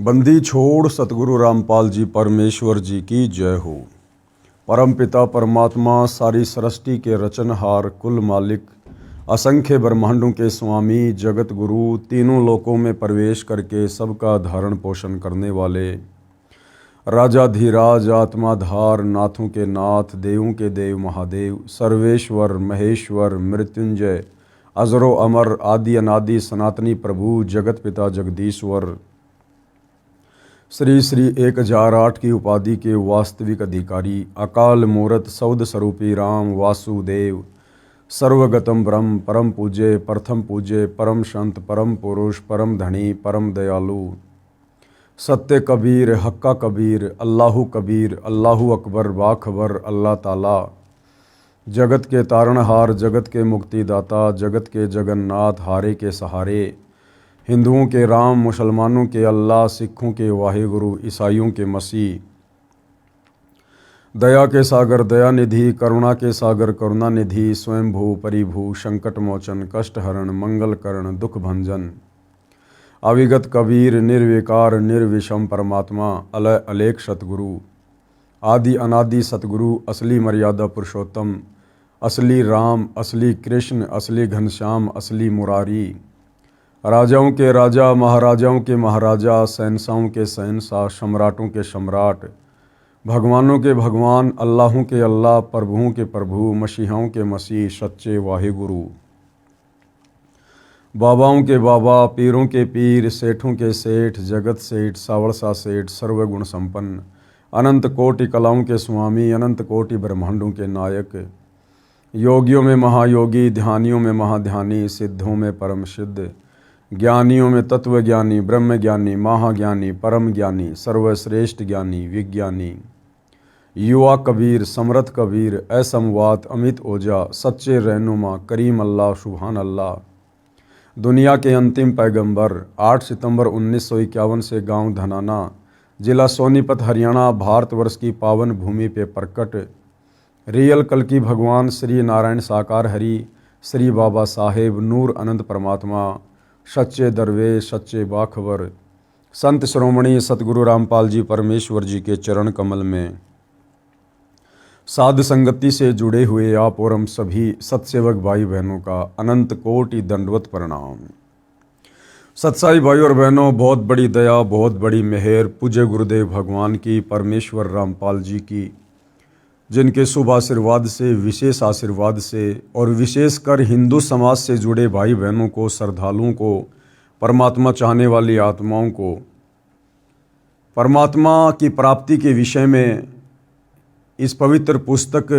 बंदी छोड़ सतगुरु रामपाल जी परमेश्वर जी की जय हो। परम पिता परमात्मा सारी सृष्टि के रचनहार कुल मालिक असंख्य ब्रह्मांडों के स्वामी जगत गुरु तीनों लोकों में प्रवेश करके सबका धारण पोषण करने वाले राजाधिराज आत्माधार नाथों के नाथ देवों के देव महादेव सर्वेश्वर महेश्वर मृत्युंजय अजरो अमर आदि अनादि सनातनी प्रभु जगत पिता जगदीश्वर श्री श्री 1008 की उपाधि के वास्तविक अधिकारी अकाल मूरत सौद स्वरूपी राम वासुदेव सर्वगतम ब्रह्म परम पूज्य प्रथम पूज्य परम संत परम पुरुष परम धनी परम दयालु सत्य कबीर हक्का कबीर अल्लाहु कबीर अल्लाहु अकबर बाखबर अल्लाह ताला जगत के तारणहार जगत के मुक्तिदाता जगत के जगन्नाथ हारे के सहारे हिंदुओं के राम मुसलमानों के अल्लाह सिखों के वाहिगुरु ईसाइयों के मसीह दया के सागर दया निधि करुणा के सागर करुणा निधि स्वयंभू परिभू संकट मोचन कष्ट हरण मंगल करण दुख भंजन अविगत कबीर निर्विकार निर्विषम परमात्मा अलय अलेख सतगुरु आदि अनादि सतगुरु असली मर्यादा पुरुषोत्तम असली राम असली कृष्ण असली घनश्याम असली मुरारी राजाओं के राजा महाराजाओं के महाराजा शहंशाहों के शहंशाह सम्राटों के सम्राट भगवानों के भगवान अल्लाहों के अल्लाह प्रभुओं के प्रभु मसीहाओं के मसीह सच्चे वाहिगुरु बाबाओं के बाबा पीरों के पीर सेठों के सेठ जगत सेठ सावरसा सेठ सर्वगुण संपन्न अनंत कोटि कलाओं के स्वामी अनंत कोटि ब्रह्मांडों के नायक योगियों में महायोगी ध्यानियों में महाध्यानी सिद्धों में परम सिद्ध ज्ञानियों में तत्व ज्ञानी ब्रह्म ज्ञानी महाज्ञानी परम ज्ञानी सर्वश्रेष्ठ ज्ञानी विज्ञानी युवा कबीर समर्थ कबीर असमवात अमित ओजा सच्चे रहनुमा करीम अल्लाह सुभान अल्लाह दुनिया के अंतिम पैगंबर 8 सितंबर 1951 से गांव धनाना जिला सोनीपत हरियाणा भारतवर्ष की पावन भूमि पे प्रकट रियल कल की भगवान श्री नारायण साकार हरि श्री बाबा साहेब नूर अनंत परमात्मा सच्चे दरवेश सच्चे बाखबर संत श्रोमणी सतगुरु रामपाल जी परमेश्वर जी के चरण कमल में साध संगति से जुड़े हुए आप और हम सभी सत्सेवक भाई बहनों का अनंत कोटि दंडवत प्रणाम। सत्साई भाई और बहनों, बहुत बड़ी दया बहुत बड़ी मेहर पूज्य गुरुदेव भगवान की परमेश्वर रामपाल जी की जिनके शुभ आशीर्वाद से विशेष आशीर्वाद से और विशेषकर हिंदू समाज से जुड़े भाई बहनों को श्रद्धालुओं को परमात्मा चाहने वाली आत्माओं को परमात्मा की प्राप्ति के विषय में इस पवित्र पुस्तक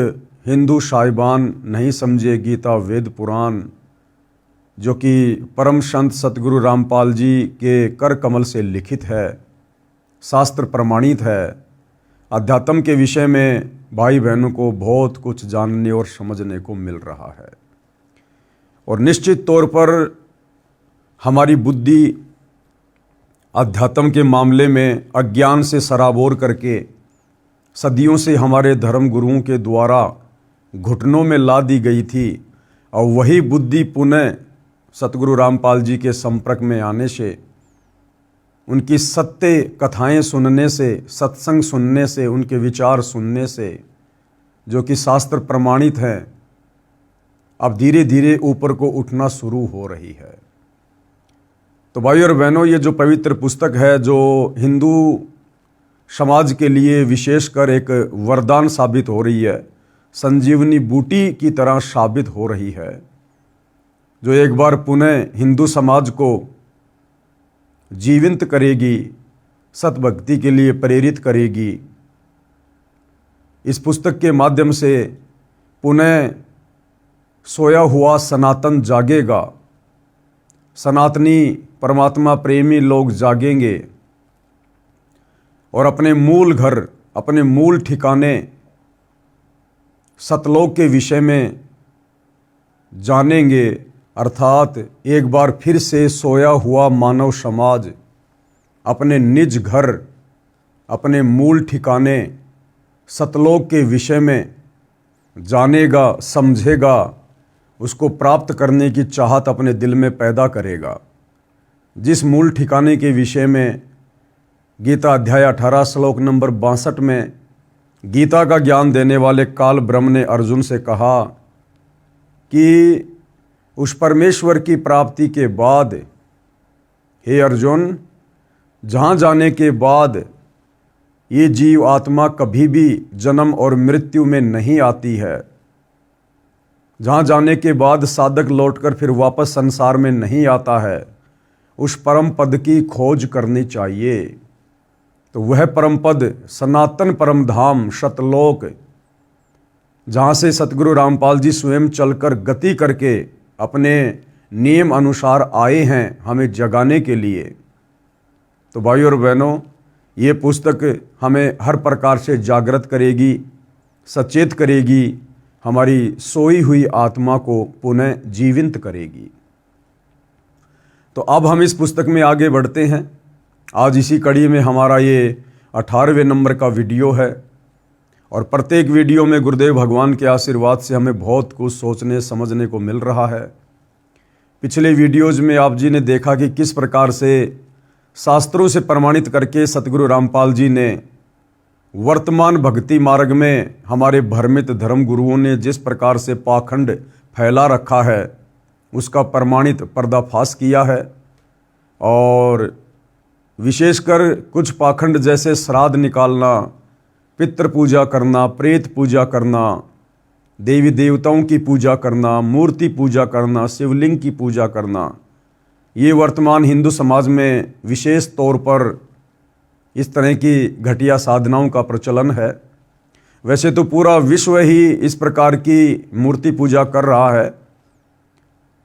हिंदू साहिबान नहीं समझे गीता वेद पुराण जो कि परम संत सतगुरु रामपाल जी के कर कमल से लिखित है, शास्त्र प्रमाणित है। अध्यात्म के विषय में भाई बहनों को बहुत कुछ जानने और समझने को मिल रहा है और निश्चित तौर पर हमारी बुद्धि अध्यात्म के मामले में अज्ञान से सराबोर करके सदियों से हमारे धर्म गुरुओं के द्वारा घुटनों में ला दी गई थी और वही बुद्धि पुनः सतगुरु रामपाल जी के संपर्क में आने से उनकी सत्य कथाएं सुनने से सत्संग सुनने से उनके विचार सुनने से जो कि शास्त्र प्रमाणित हैं अब धीरे धीरे ऊपर को उठना शुरू हो रही है। तो भाई और बहनों, ये जो पवित्र पुस्तक है जो हिंदू समाज के लिए विशेषकर एक वरदान साबित हो रही है, संजीवनी बूटी की तरह साबित हो रही है, जो एक बार पुनः हिंदू समाज को जीवित करेगी, सतभक्ति के लिए प्रेरित करेगी। इस पुस्तक के माध्यम से पुनः सोया हुआ सनातन जागेगा, सनातनी परमात्मा प्रेमी लोग जागेंगे और अपने मूल घर अपने मूल ठिकाने सतलोक के विषय में जानेंगे। अर्थात एक बार फिर से सोया हुआ मानव समाज अपने निज घर अपने मूल ठिकाने सतलोक के विषय में जानेगा, समझेगा, उसको प्राप्त करने की चाहत अपने दिल में पैदा करेगा। जिस मूल ठिकाने के विषय में गीता अध्याय 18 श्लोक नंबर 62 में गीता का ज्ञान देने वाले काल ब्रह्म ने अर्जुन से कहा कि उस परमेश्वर की प्राप्ति के बाद, हे अर्जुन, जहाँ जाने के बाद ये जीव आत्मा कभी भी जन्म और मृत्यु में नहीं आती है, जहाँ जाने के बाद साधक लौटकर फिर वापस संसार में नहीं आता है, उस परम पद की खोज करनी चाहिए। तो वह परम पद सनातन परम धाम सतलोक, जहाँ से सतगुरु रामपाल जी स्वयं चलकर गति करके अपने नियम अनुसार आए हैं हमें जगाने के लिए। तो भाइयों और बहनों, ये पुस्तक हमें हर प्रकार से जागृत करेगी, सचेत करेगी, हमारी सोई हुई आत्मा को पुनः जीवित करेगी। तो अब हम इस पुस्तक में आगे बढ़ते हैं। आज इसी कड़ी में हमारा ये 18वें नंबर का वीडियो है और प्रत्येक वीडियो में गुरुदेव भगवान के आशीर्वाद से हमें बहुत कुछ सोचने समझने को मिल रहा है। पिछले वीडियोज़ में आप जी ने देखा कि किस प्रकार से शास्त्रों से प्रमाणित करके सतगुरु रामपाल जी ने वर्तमान भक्ति मार्ग में हमारे भ्रमित धर्म गुरुओं ने जिस प्रकार से पाखंड फैला रखा है उसका प्रमाणित पर्दाफाश किया है। और विशेषकर कुछ पाखंड जैसे श्राद्ध निकालना, पितृ पूजा करना, प्रेत पूजा करना, देवी देवताओं की पूजा करना, मूर्ति पूजा करना, शिवलिंग की पूजा करना, ये वर्तमान हिंदू समाज में विशेष तौर पर इस तरह की घटिया साधनाओं का प्रचलन है। वैसे तो पूरा विश्व ही इस प्रकार की मूर्ति पूजा कर रहा है,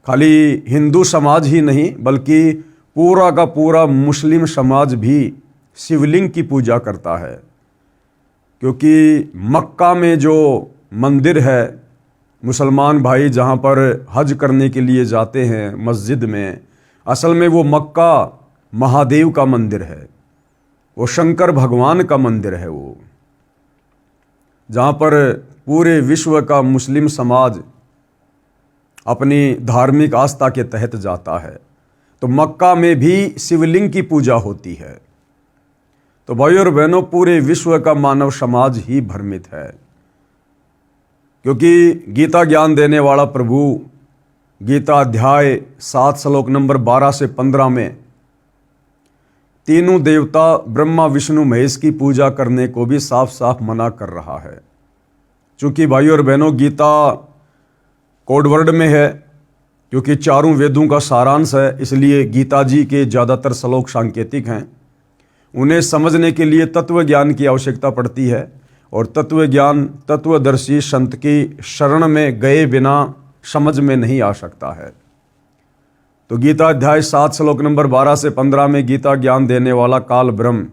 खाली हिंदू समाज ही नहीं बल्कि पूरा का पूरा मुस्लिम समाज भी शिवलिंग की पूजा करता है। क्योंकि मक्का में जो मंदिर है, मुसलमान भाई जहाँ पर हज करने के लिए जाते हैं मस्जिद में, असल में वो मक्का महादेव का मंदिर है, वो शंकर भगवान का मंदिर है, वो जहाँ पर पूरे विश्व का मुस्लिम समाज अपनी धार्मिक आस्था के तहत जाता है। तो मक्का में भी शिवलिंग की पूजा होती है। तो भाइयों और बहनों, पूरे विश्व का मानव समाज ही भ्रमित है, क्योंकि गीता ज्ञान देने वाला प्रभु गीता अध्याय 7 श्लोक नंबर 12 से 15 में तीनों देवता ब्रह्मा विष्णु महेश की पूजा करने को भी साफ साफ मना कर रहा है। चूंकि भाइयों और बहनों, गीता कोड वर्ड में है, क्योंकि चारों वेदों का सारांश है, इसलिए गीता जी के ज़्यादातर श्लोक सांकेतिक हैं। उन्हें समझने के लिए तत्व ज्ञान की आवश्यकता पड़ती है और तत्व ज्ञान तत्वदर्शी संत की शरण में गए बिना समझ में नहीं आ सकता है। तो गीता अध्याय 7 श्लोक नंबर 12 से 15 में गीता ज्ञान देने वाला काल ब्रह्म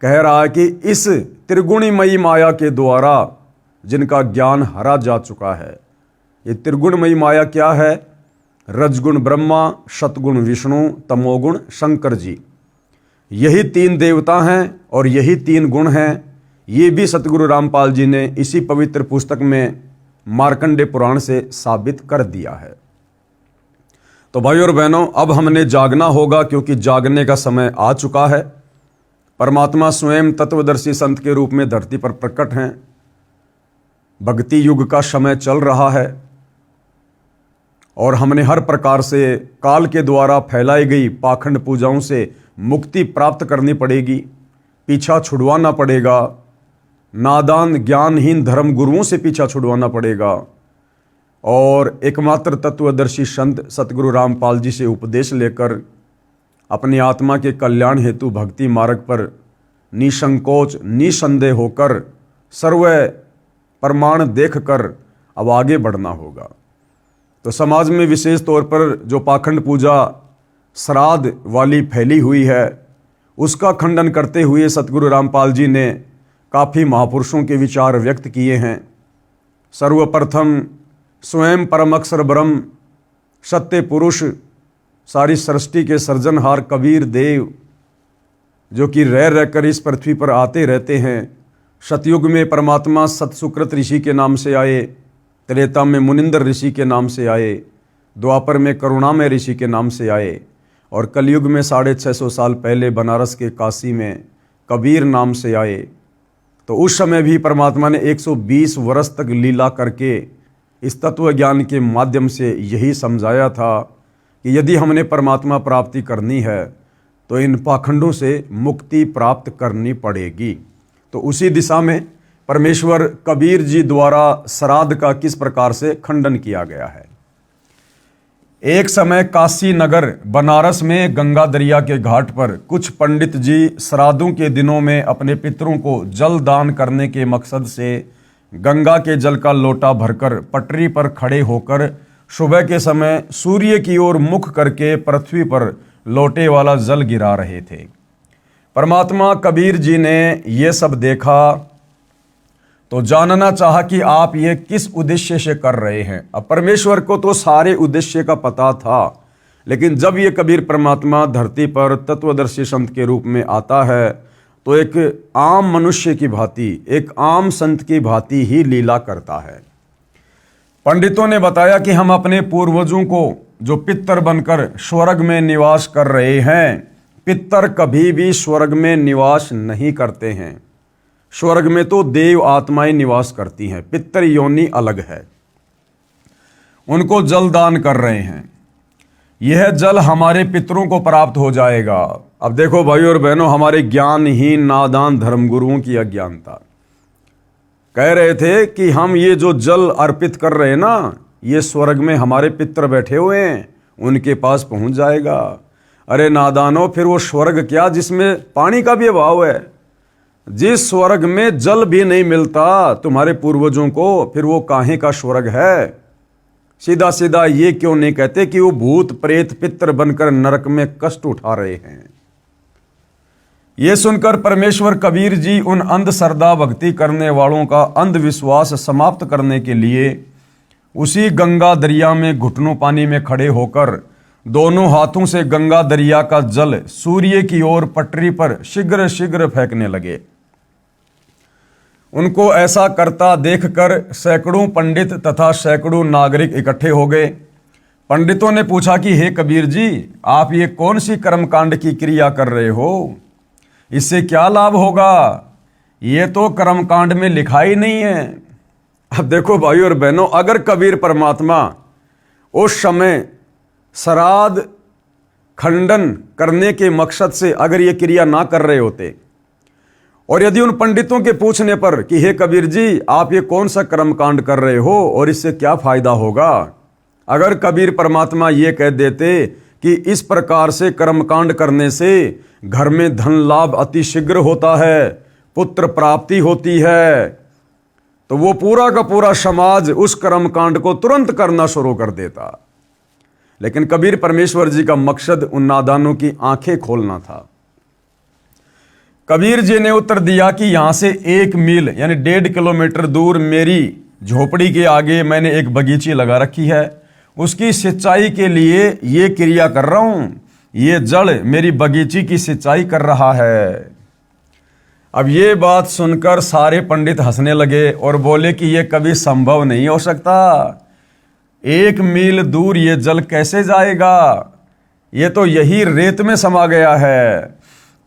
कह रहा है कि इस त्रिगुणमयी माया के द्वारा जिनका ज्ञान हरा जा चुका है। ये त्रिगुणमयी माया क्या है? रजगुण ब्रह्मा, सतगुण विष्णु, तमोगुण शंकर जी, यही 3 देवता हैं और यही 3 गुण हैं। ये भी सतगुरु रामपाल जी ने इसी पवित्र पुस्तक में मार्कंडे पुराण से साबित कर दिया है। तो भाइयों और बहनों, अब हमने जागना होगा, क्योंकि जागने का समय आ चुका है। परमात्मा स्वयं तत्वदर्शी संत के रूप में धरती पर प्रकट हैं। भक्ति युग का समय चल रहा है और हमने हर प्रकार से काल के द्वारा फैलाई गई पाखंड पूजाओं से मुक्ति प्राप्त करनी पड़ेगी, पीछा छुड़वाना पड़ेगा, नादान ज्ञानहीन धर्म गुरुओं से पीछा छुड़वाना पड़ेगा और एकमात्र तत्वदर्शी संत सतगुरु रामपाल जी से उपदेश लेकर अपनी आत्मा के कल्याण हेतु भक्ति मार्ग पर निसंकोच निसंदेह होकर सर्व प्रमाण देखकर अब आगे बढ़ना होगा। तो समाज में विशेष तौर पर जो पाखंड पूजा श्राद्ध वाली फैली हुई है, उसका खंडन करते हुए सतगुरु रामपाल जी ने काफ़ी महापुरुषों के विचार व्यक्त किए हैं। सर्वप्रथम स्वयं परम अक्षर ब्रह्म सत्य पुरुष, सारी सृष्टि के सृजनहार कबीर देव, जो कि रह रहकर इस पृथ्वी पर आते रहते हैं। सतयुग में परमात्मा सतसुकृत ऋषि के नाम से आए, त्रेता में मुनिंदर ऋषि के नाम से आए, द्वापर में करुणामय ऋषि के नाम से आए और कलयुग में 650 साल पहले बनारस के काशी में कबीर नाम से आए, तो उस समय भी परमात्मा ने 120 वर्ष तक लीला करके इस तत्व ज्ञान के माध्यम से यही समझाया था कि यदि हमने परमात्मा प्राप्ति करनी है तो इन पाखंडों से मुक्ति प्राप्त करनी पड़ेगी। तो उसी दिशा में परमेश्वर कबीर जी द्वारा श्राद्ध का किस प्रकार से खंडन किया गया है। एक समय काशी नगर बनारस में गंगा दरिया के घाट पर कुछ पंडित जी श्राद्धों के दिनों में अपने पितरों को जल दान करने के मकसद से गंगा के जल का लोटा भरकर पटरी पर खड़े होकर सुबह के समय सूर्य की ओर मुख करके पृथ्वी पर लोटे वाला जल गिरा रहे थे। परमात्मा कबीर जी ने यह सब देखा तो जानना चाहा कि आप ये किस उद्देश्य से कर रहे हैं। अब परमेश्वर को तो सारे उद्देश्य का पता था, लेकिन जब ये कबीर परमात्मा धरती पर तत्वदर्शी संत के रूप में आता है तो एक आम मनुष्य की भांति, एक आम संत की भांति ही लीला करता है। पंडितों ने बताया कि हम अपने पूर्वजों को जो पितर बनकर स्वर्ग में निवास कर रहे हैं, पितर कभी भी स्वर्ग में निवास नहीं करते हैं। स्वर्ग में तो देव आत्माएं निवास करती हैं, पितर योनि अलग है। उनको जल दान कर रहे हैं, यह जल हमारे पितरों को प्राप्त हो जाएगा। अब देखो भाई और बहनों, हमारे ज्ञानहीन नादान धर्मगुरुओं की अज्ञानता। कह रहे थे कि हम ये जो जल अर्पित कर रहे हैं ना, ये स्वर्ग में हमारे पितर बैठे हुए हैं, उनके पास पहुंच जाएगा। अरे नादानो, फिर वो स्वर्ग क्या जिसमें पानी का भी अभाव है, जिस स्वर्ग में जल भी नहीं मिलता तुम्हारे पूर्वजों को, फिर वो काहे का स्वर्ग है। सीधा सीधा ये क्यों नहीं कहते कि वो भूत प्रेत पितर बनकर नरक में कष्ट उठा रहे हैं। ये सुनकर परमेश्वर कबीर जी उन अंधश्रद्धा भक्ति करने वालों का अंधविश्वास समाप्त करने के लिए उसी गंगा दरिया में घुटनों पानी में खड़े होकर दोनों हाथों से गंगा दरिया का जल सूर्य की ओर पटरी पर शीघ्र शीघ्र फेंकने लगे। उनको ऐसा करता देखकर सैकड़ों पंडित तथा सैकड़ों नागरिक इकट्ठे हो गए। पंडितों ने पूछा कि हे कबीर जी, आप ये कौन सी कर्मकांड की क्रिया कर रहे हो, इससे क्या लाभ होगा? ये तो कर्मकांड में लिखा ही नहीं है। अब देखो भाई और बहनों, अगर कबीर परमात्मा उस समय श्राद्ध खंडन करने के मकसद से अगर ये क्रिया ना कर रहे होते, और यदि उन पंडितों के पूछने पर कि हे कबीर जी, आप ये कौन सा कर्मकांड कर रहे हो और इससे क्या फायदा होगा, अगर कबीर परमात्मा ये कह देते कि इस प्रकार से कर्मकांड करने से घर में धन लाभ अति शीघ्र होता है, पुत्र प्राप्ति होती है, तो वो पूरा का पूरा समाज उस कर्मकांड को तुरंत करना शुरू कर देता। लेकिन कबीर परमेश्वर जी का मकसद उन नादानों की आंखें खोलना था। कबीर जी ने उत्तर दिया कि यहां से 1 मील यानी 1.5 किलोमीटर दूर मेरी झोपड़ी के आगे मैंने एक बगीची लगा रखी है, उसकी सिंचाई के लिए ये क्रिया कर रहा हूं। ये जड़ मेरी बगीची की सिंचाई कर रहा है। अब ये बात सुनकर सारे पंडित हंसने लगे और बोले कि ये कभी संभव नहीं हो सकता। 1 मील दूर ये जल कैसे जाएगा, ये तो यही रेत में समा गया है।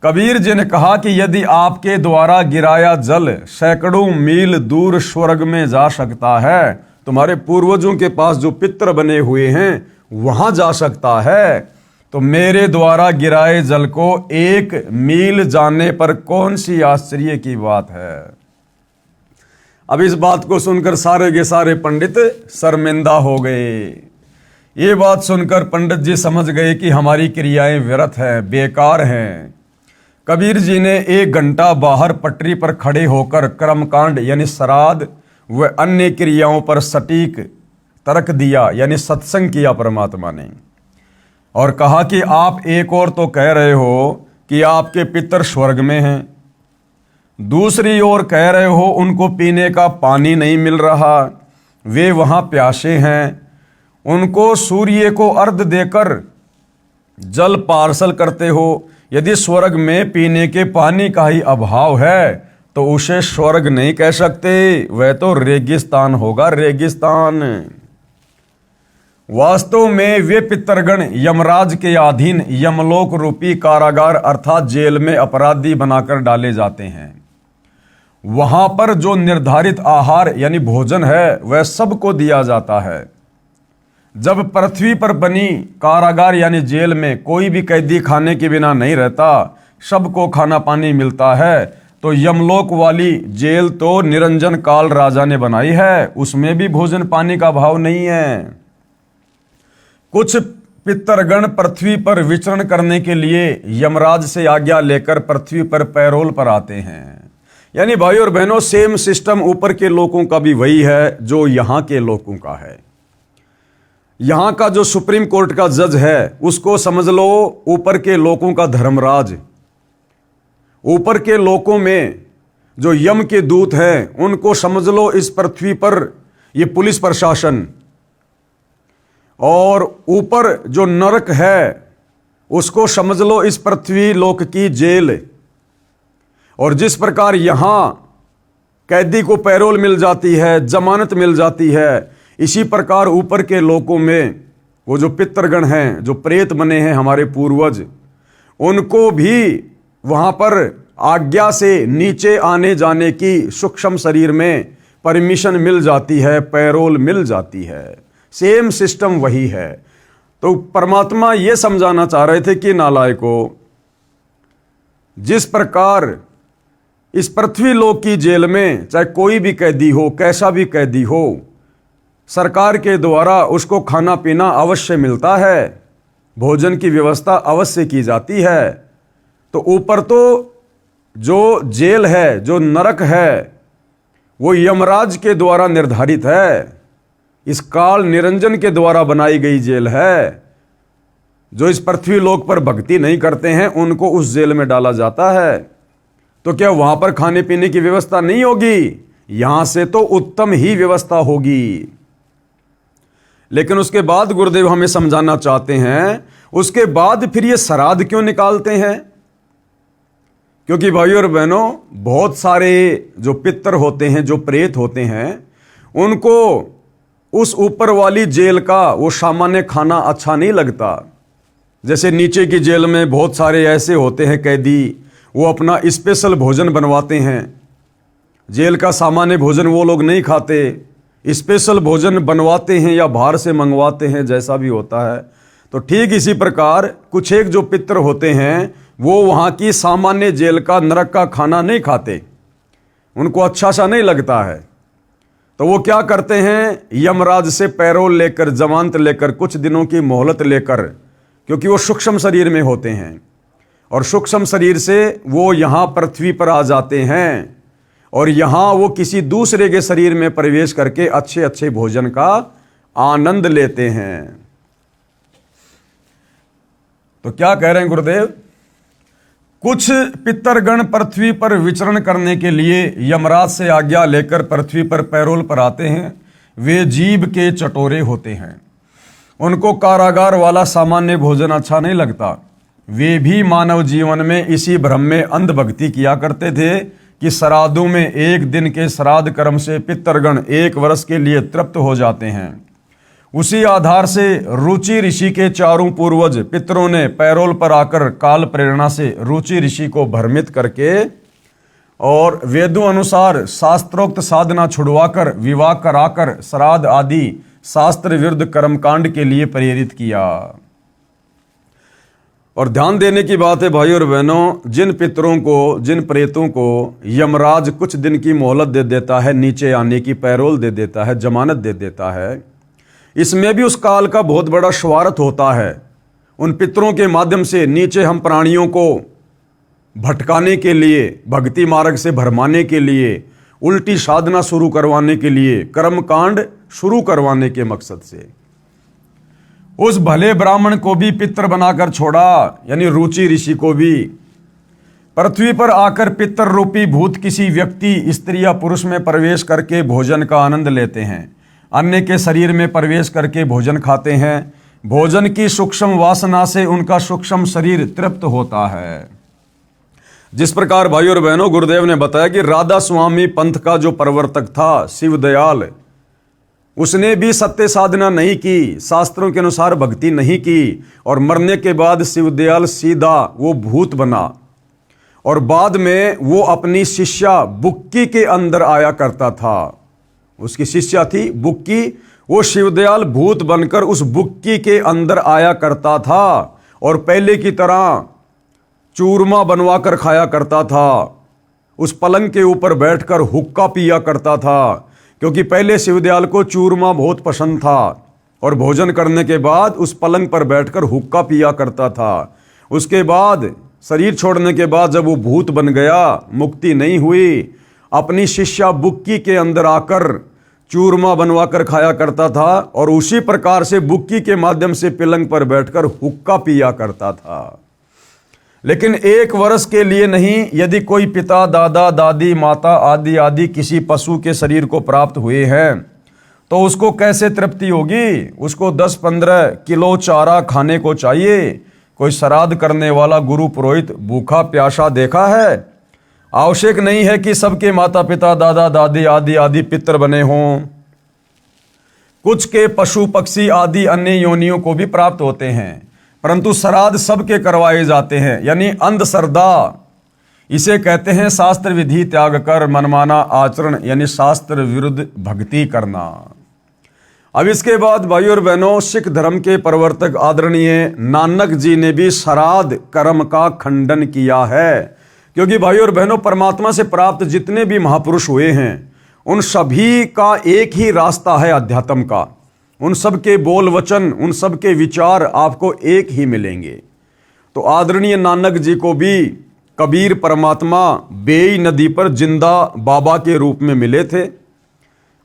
कबीर जी ने कहा कि यदि आपके द्वारा गिराया जल सैकड़ों मील दूर स्वर्ग में जा सकता है, तुम्हारे पूर्वजों के पास जो पितर बने हुए हैं वहां जा सकता है, तो मेरे द्वारा गिराए जल को 1 मील जाने पर कौन सी आश्चर्य की बात है। अब इस बात को सुनकर सारे के सारे पंडित शर्मिंदा हो गए। ये बात सुनकर पंडित जी समझ गए कि हमारी क्रियाएं व्यर्थ हैं, बेकार हैं। कबीर जी ने 1 घंटा बाहर पटरी पर खड़े होकर कर्मकांड यानी श्राद्ध व अन्य क्रियाओं पर सटीक तर्क दिया, यानी सत्संग किया परमात्मा ने, और कहा कि आप एक और तो कह रहे हो कि आपके पितर स्वर्ग में हैं, दूसरी ओर कह रहे हो उनको पीने का पानी नहीं मिल रहा, वे वहां प्यासे हैं, उनको सूर्य को अर्घ देकर जल पार्सल करते हो। यदि स्वर्ग में पीने के पानी का ही अभाव है तो उसे स्वर्ग नहीं कह सकते, वह तो रेगिस्तान होगा, रेगिस्तान। वास्तव में वे पितरगण यमराज के अधीन यमलोक रूपी कारागार अर्थात जेल में अपराधी बनाकर डाले जाते हैं। वहां पर जो निर्धारित आहार यानी भोजन है वह सबको दिया जाता है। जब पृथ्वी पर बनी कारागार यानी जेल में कोई भी कैदी खाने के बिना नहीं रहता, सबको खाना पानी मिलता है, तो यमलोक वाली जेल तो निरंजन काल राजा ने बनाई है, उसमें भी भोजन पानी का अभाव नहीं है। कुछ पितरगण पृथ्वी पर विचरण करने के लिए यमराज से आज्ञा लेकर पृथ्वी पर पैरोल पर आते हैं। यानी भाई और बहनों, सेम सिस्टम ऊपर के लोगों का भी वही है जो यहां के लोगों का है। यहां का जो सुप्रीम कोर्ट का जज है उसको समझ लो ऊपर के लोगों का धर्मराज। ऊपर के लोगों में जो यम के दूत हैं उनको समझ लो इस पृथ्वी पर ये पुलिस प्रशासन, और ऊपर जो नरक है उसको समझ लो इस पृथ्वी लोक की जेल। और जिस प्रकार यहां कैदी को पैरोल मिल जाती है, जमानत मिल जाती है, इसी प्रकार ऊपर के लोकों में वो जो पितरगण हैं, जो प्रेत बने हैं हमारे पूर्वज, उनको भी वहां पर आज्ञा से नीचे आने जाने की सूक्ष्म शरीर में परमिशन मिल जाती है, पैरोल मिल जाती है। सेम सिस्टम वही है। तो परमात्मा यह समझाना चाह रहे थे कि नालायकों, जिस प्रकार इस पृथ्वी लोक की जेल में चाहे कोई भी कैदी हो, कैसा भी कैदी हो, सरकार के द्वारा उसको खाना पीना अवश्य मिलता है, भोजन की व्यवस्था अवश्य की जाती है, तो ऊपर तो जो जेल है, जो नरक है, वो यमराज के द्वारा निर्धारित है, इस काल निरंजन के द्वारा बनाई गई जेल है। जो इस पृथ्वी लोक पर भक्ति नहीं करते हैं उनको उस जेल में डाला जाता है। तो क्या वहां पर खाने पीने की व्यवस्था नहीं होगी? यहां से तो उत्तम ही व्यवस्था होगी। लेकिन उसके बाद गुरुदेव हमें समझाना चाहते हैं, उसके बाद फिर ये श्राद्ध क्यों निकालते हैं? क्योंकि भाइयों और बहनों, बहुत सारे जो पितर होते हैं, जो प्रेत होते हैं, उनको उस ऊपर वाली जेल का वो सामान्य खाना अच्छा नहीं लगता। जैसे नीचे की जेल में बहुत सारे ऐसे होते हैं कैदी, वो अपना स्पेशल भोजन बनवाते हैं। जेल का सामान्य भोजन वो लोग नहीं खाते, स्पेशल भोजन बनवाते हैं या बाहर से मंगवाते हैं, जैसा भी होता है। तो ठीक इसी प्रकार कुछ एक जो पितर होते हैं वो वहाँ की सामान्य जेल का, नरक का खाना नहीं खाते, उनको अच्छा सा नहीं लगता है। तो वो क्या करते हैं, यमराज से पैरोल लेकर, जमानत लेकर, कुछ दिनों की मोहलत लेकर, क्योंकि वो सूक्ष्म शरीर में होते हैं, और सूक्ष्म शरीर से वो यहाँ पृथ्वी पर आ जाते हैं, और यहाँ वो किसी दूसरे के शरीर में प्रवेश करके अच्छे अच्छे भोजन का आनंद लेते हैं। तो क्या कह रहे हैं गुरुदेव? कुछ पितरगण पृथ्वी पर विचरण करने के लिए यमराज से आज्ञा लेकर पृथ्वी पर पैरोल पर आते हैं। वे जीभ के चटोरे होते हैं, उनको कारागार वाला सामान्य भोजन अच्छा नहीं लगता। वे भी मानव जीवन में इसी भ्रम में अंधभक्ति किया करते थे कि श्राद्धों में एक दिन के श्राद्ध कर्म से पितरगण 1 वर्ष के लिए तृप्त हो जाते हैं। उसी आधार से रुचि ऋषि के चारों पूर्वज पितरों ने पैरोल पर आकर काल प्रेरणा से रुचि ऋषि को भ्रमित करके और वेदों अनुसार शास्त्रोक्त साधना छुड़वाकर, विवाह कराकर श्राद्ध आदि शास्त्र विरुद्ध कर्मकांड के लिए प्रेरित किया। और ध्यान देने की बात है भाई और बहनों, जिन पितरों को, जिन प्रेतों को यमराज कुछ दिन की मोहलत दे देता है, नीचे आने की पैरोल दे देता है, जमानत दे देता है, इसमें भी उस काल का बहुत बड़ा स्वार्थ होता है। उन पितरों के माध्यम से नीचे हम प्राणियों को भटकाने के लिए, भक्ति मार्ग से भरमाने के लिए, उल्टी साधना शुरू करवाने के लिए, कर्मकांड शुरू करवाने के मकसद से उस भले ब्राह्मण को भी पितर बनाकर छोड़ा, यानी रुचि ऋषि को भी। पृथ्वी पर आकर पितर रूपी भूत किसी व्यक्ति, स्त्री या पुरुष में प्रवेश करके भोजन का आनंद लेते हैं, अन्य के शरीर में प्रवेश करके भोजन खाते हैं। भोजन की सूक्ष्म वासना से उनका सूक्ष्म शरीर तृप्त होता है। जिस प्रकार भाई और बहनों गुरुदेव ने बताया कि राधा स्वामी पंथ का जो प्रवर्तक था शिवदयाल, उसने भी सत्य साधना नहीं की, शास्त्रों के अनुसार भक्ति नहीं की, और मरने के बाद शिवदयाल सीधा वो भूत बना। और बाद में वो अपनी शिष्या बुक्की के अंदर आया करता था। उसकी शिष्या थी बुक्की, वो शिवदयाल भूत बनकर उस बुक्की के अंदर आया करता था और पहले की तरह चूरमा बनवा कर खाया करता था। उस पलंग के ऊपर बैठकर हुक्का पिया करता था, क्योंकि पहले शिवदयाल को चूरमा बहुत पसंद था और भोजन करने के बाद उस पलंग पर बैठकर हुक्का पिया करता था। उसके बाद शरीर छोड़ने के बाद जब वो भूत बन गया, मुक्ति नहीं हुई, अपनी शिष्या बुक्की के अंदर आकर चूरमा बनवा कर खाया करता था और उसी प्रकार से बुक्की के माध्यम से पलंग पर बैठकर हुक्का पिया करता था। लेकिन 1 वर्ष के लिए नहीं, यदि कोई पिता, दादा, दादी, माता आदि आदि किसी पशु के शरीर को प्राप्त हुए हैं तो उसको कैसे तृप्ति होगी? उसको 10-15 किलो चारा खाने को चाहिए। कोई श्राद्ध करने वाला गुरु पुरोहित भूखा प्यासा देखा है? आवश्यक नहीं है कि सबके माता पिता, दादा दादी आदि आदि पितर बने हों। कुछ के पशु पक्षी आदि अन्य योनियों को भी प्राप्त होते हैं, परंतु श्राद्ध सबके करवाए जाते हैं, यानी अंधश्रद्धा। इसे कहते हैं शास्त्र विधि त्याग कर मनमाना आचरण, यानी शास्त्र विरुद्ध भक्ति करना। अब इसके बाद भाइयों और बहनों, सिख धर्म के प्रवर्तक आदरणीय नानक जी ने भी श्राद्ध कर्म का खंडन किया है। क्योंकि भाइयों और बहनों, परमात्मा से प्राप्त जितने भी महापुरुष हुए हैं उन सभी का एक ही रास्ता है अध्यात्म का। उन सब के बोल वचन, उन सब के विचार आपको एक ही मिलेंगे। तो आदरणीय नानक जी को भी कबीर परमात्मा बेई नदी पर जिंदा बाबा के रूप में मिले थे।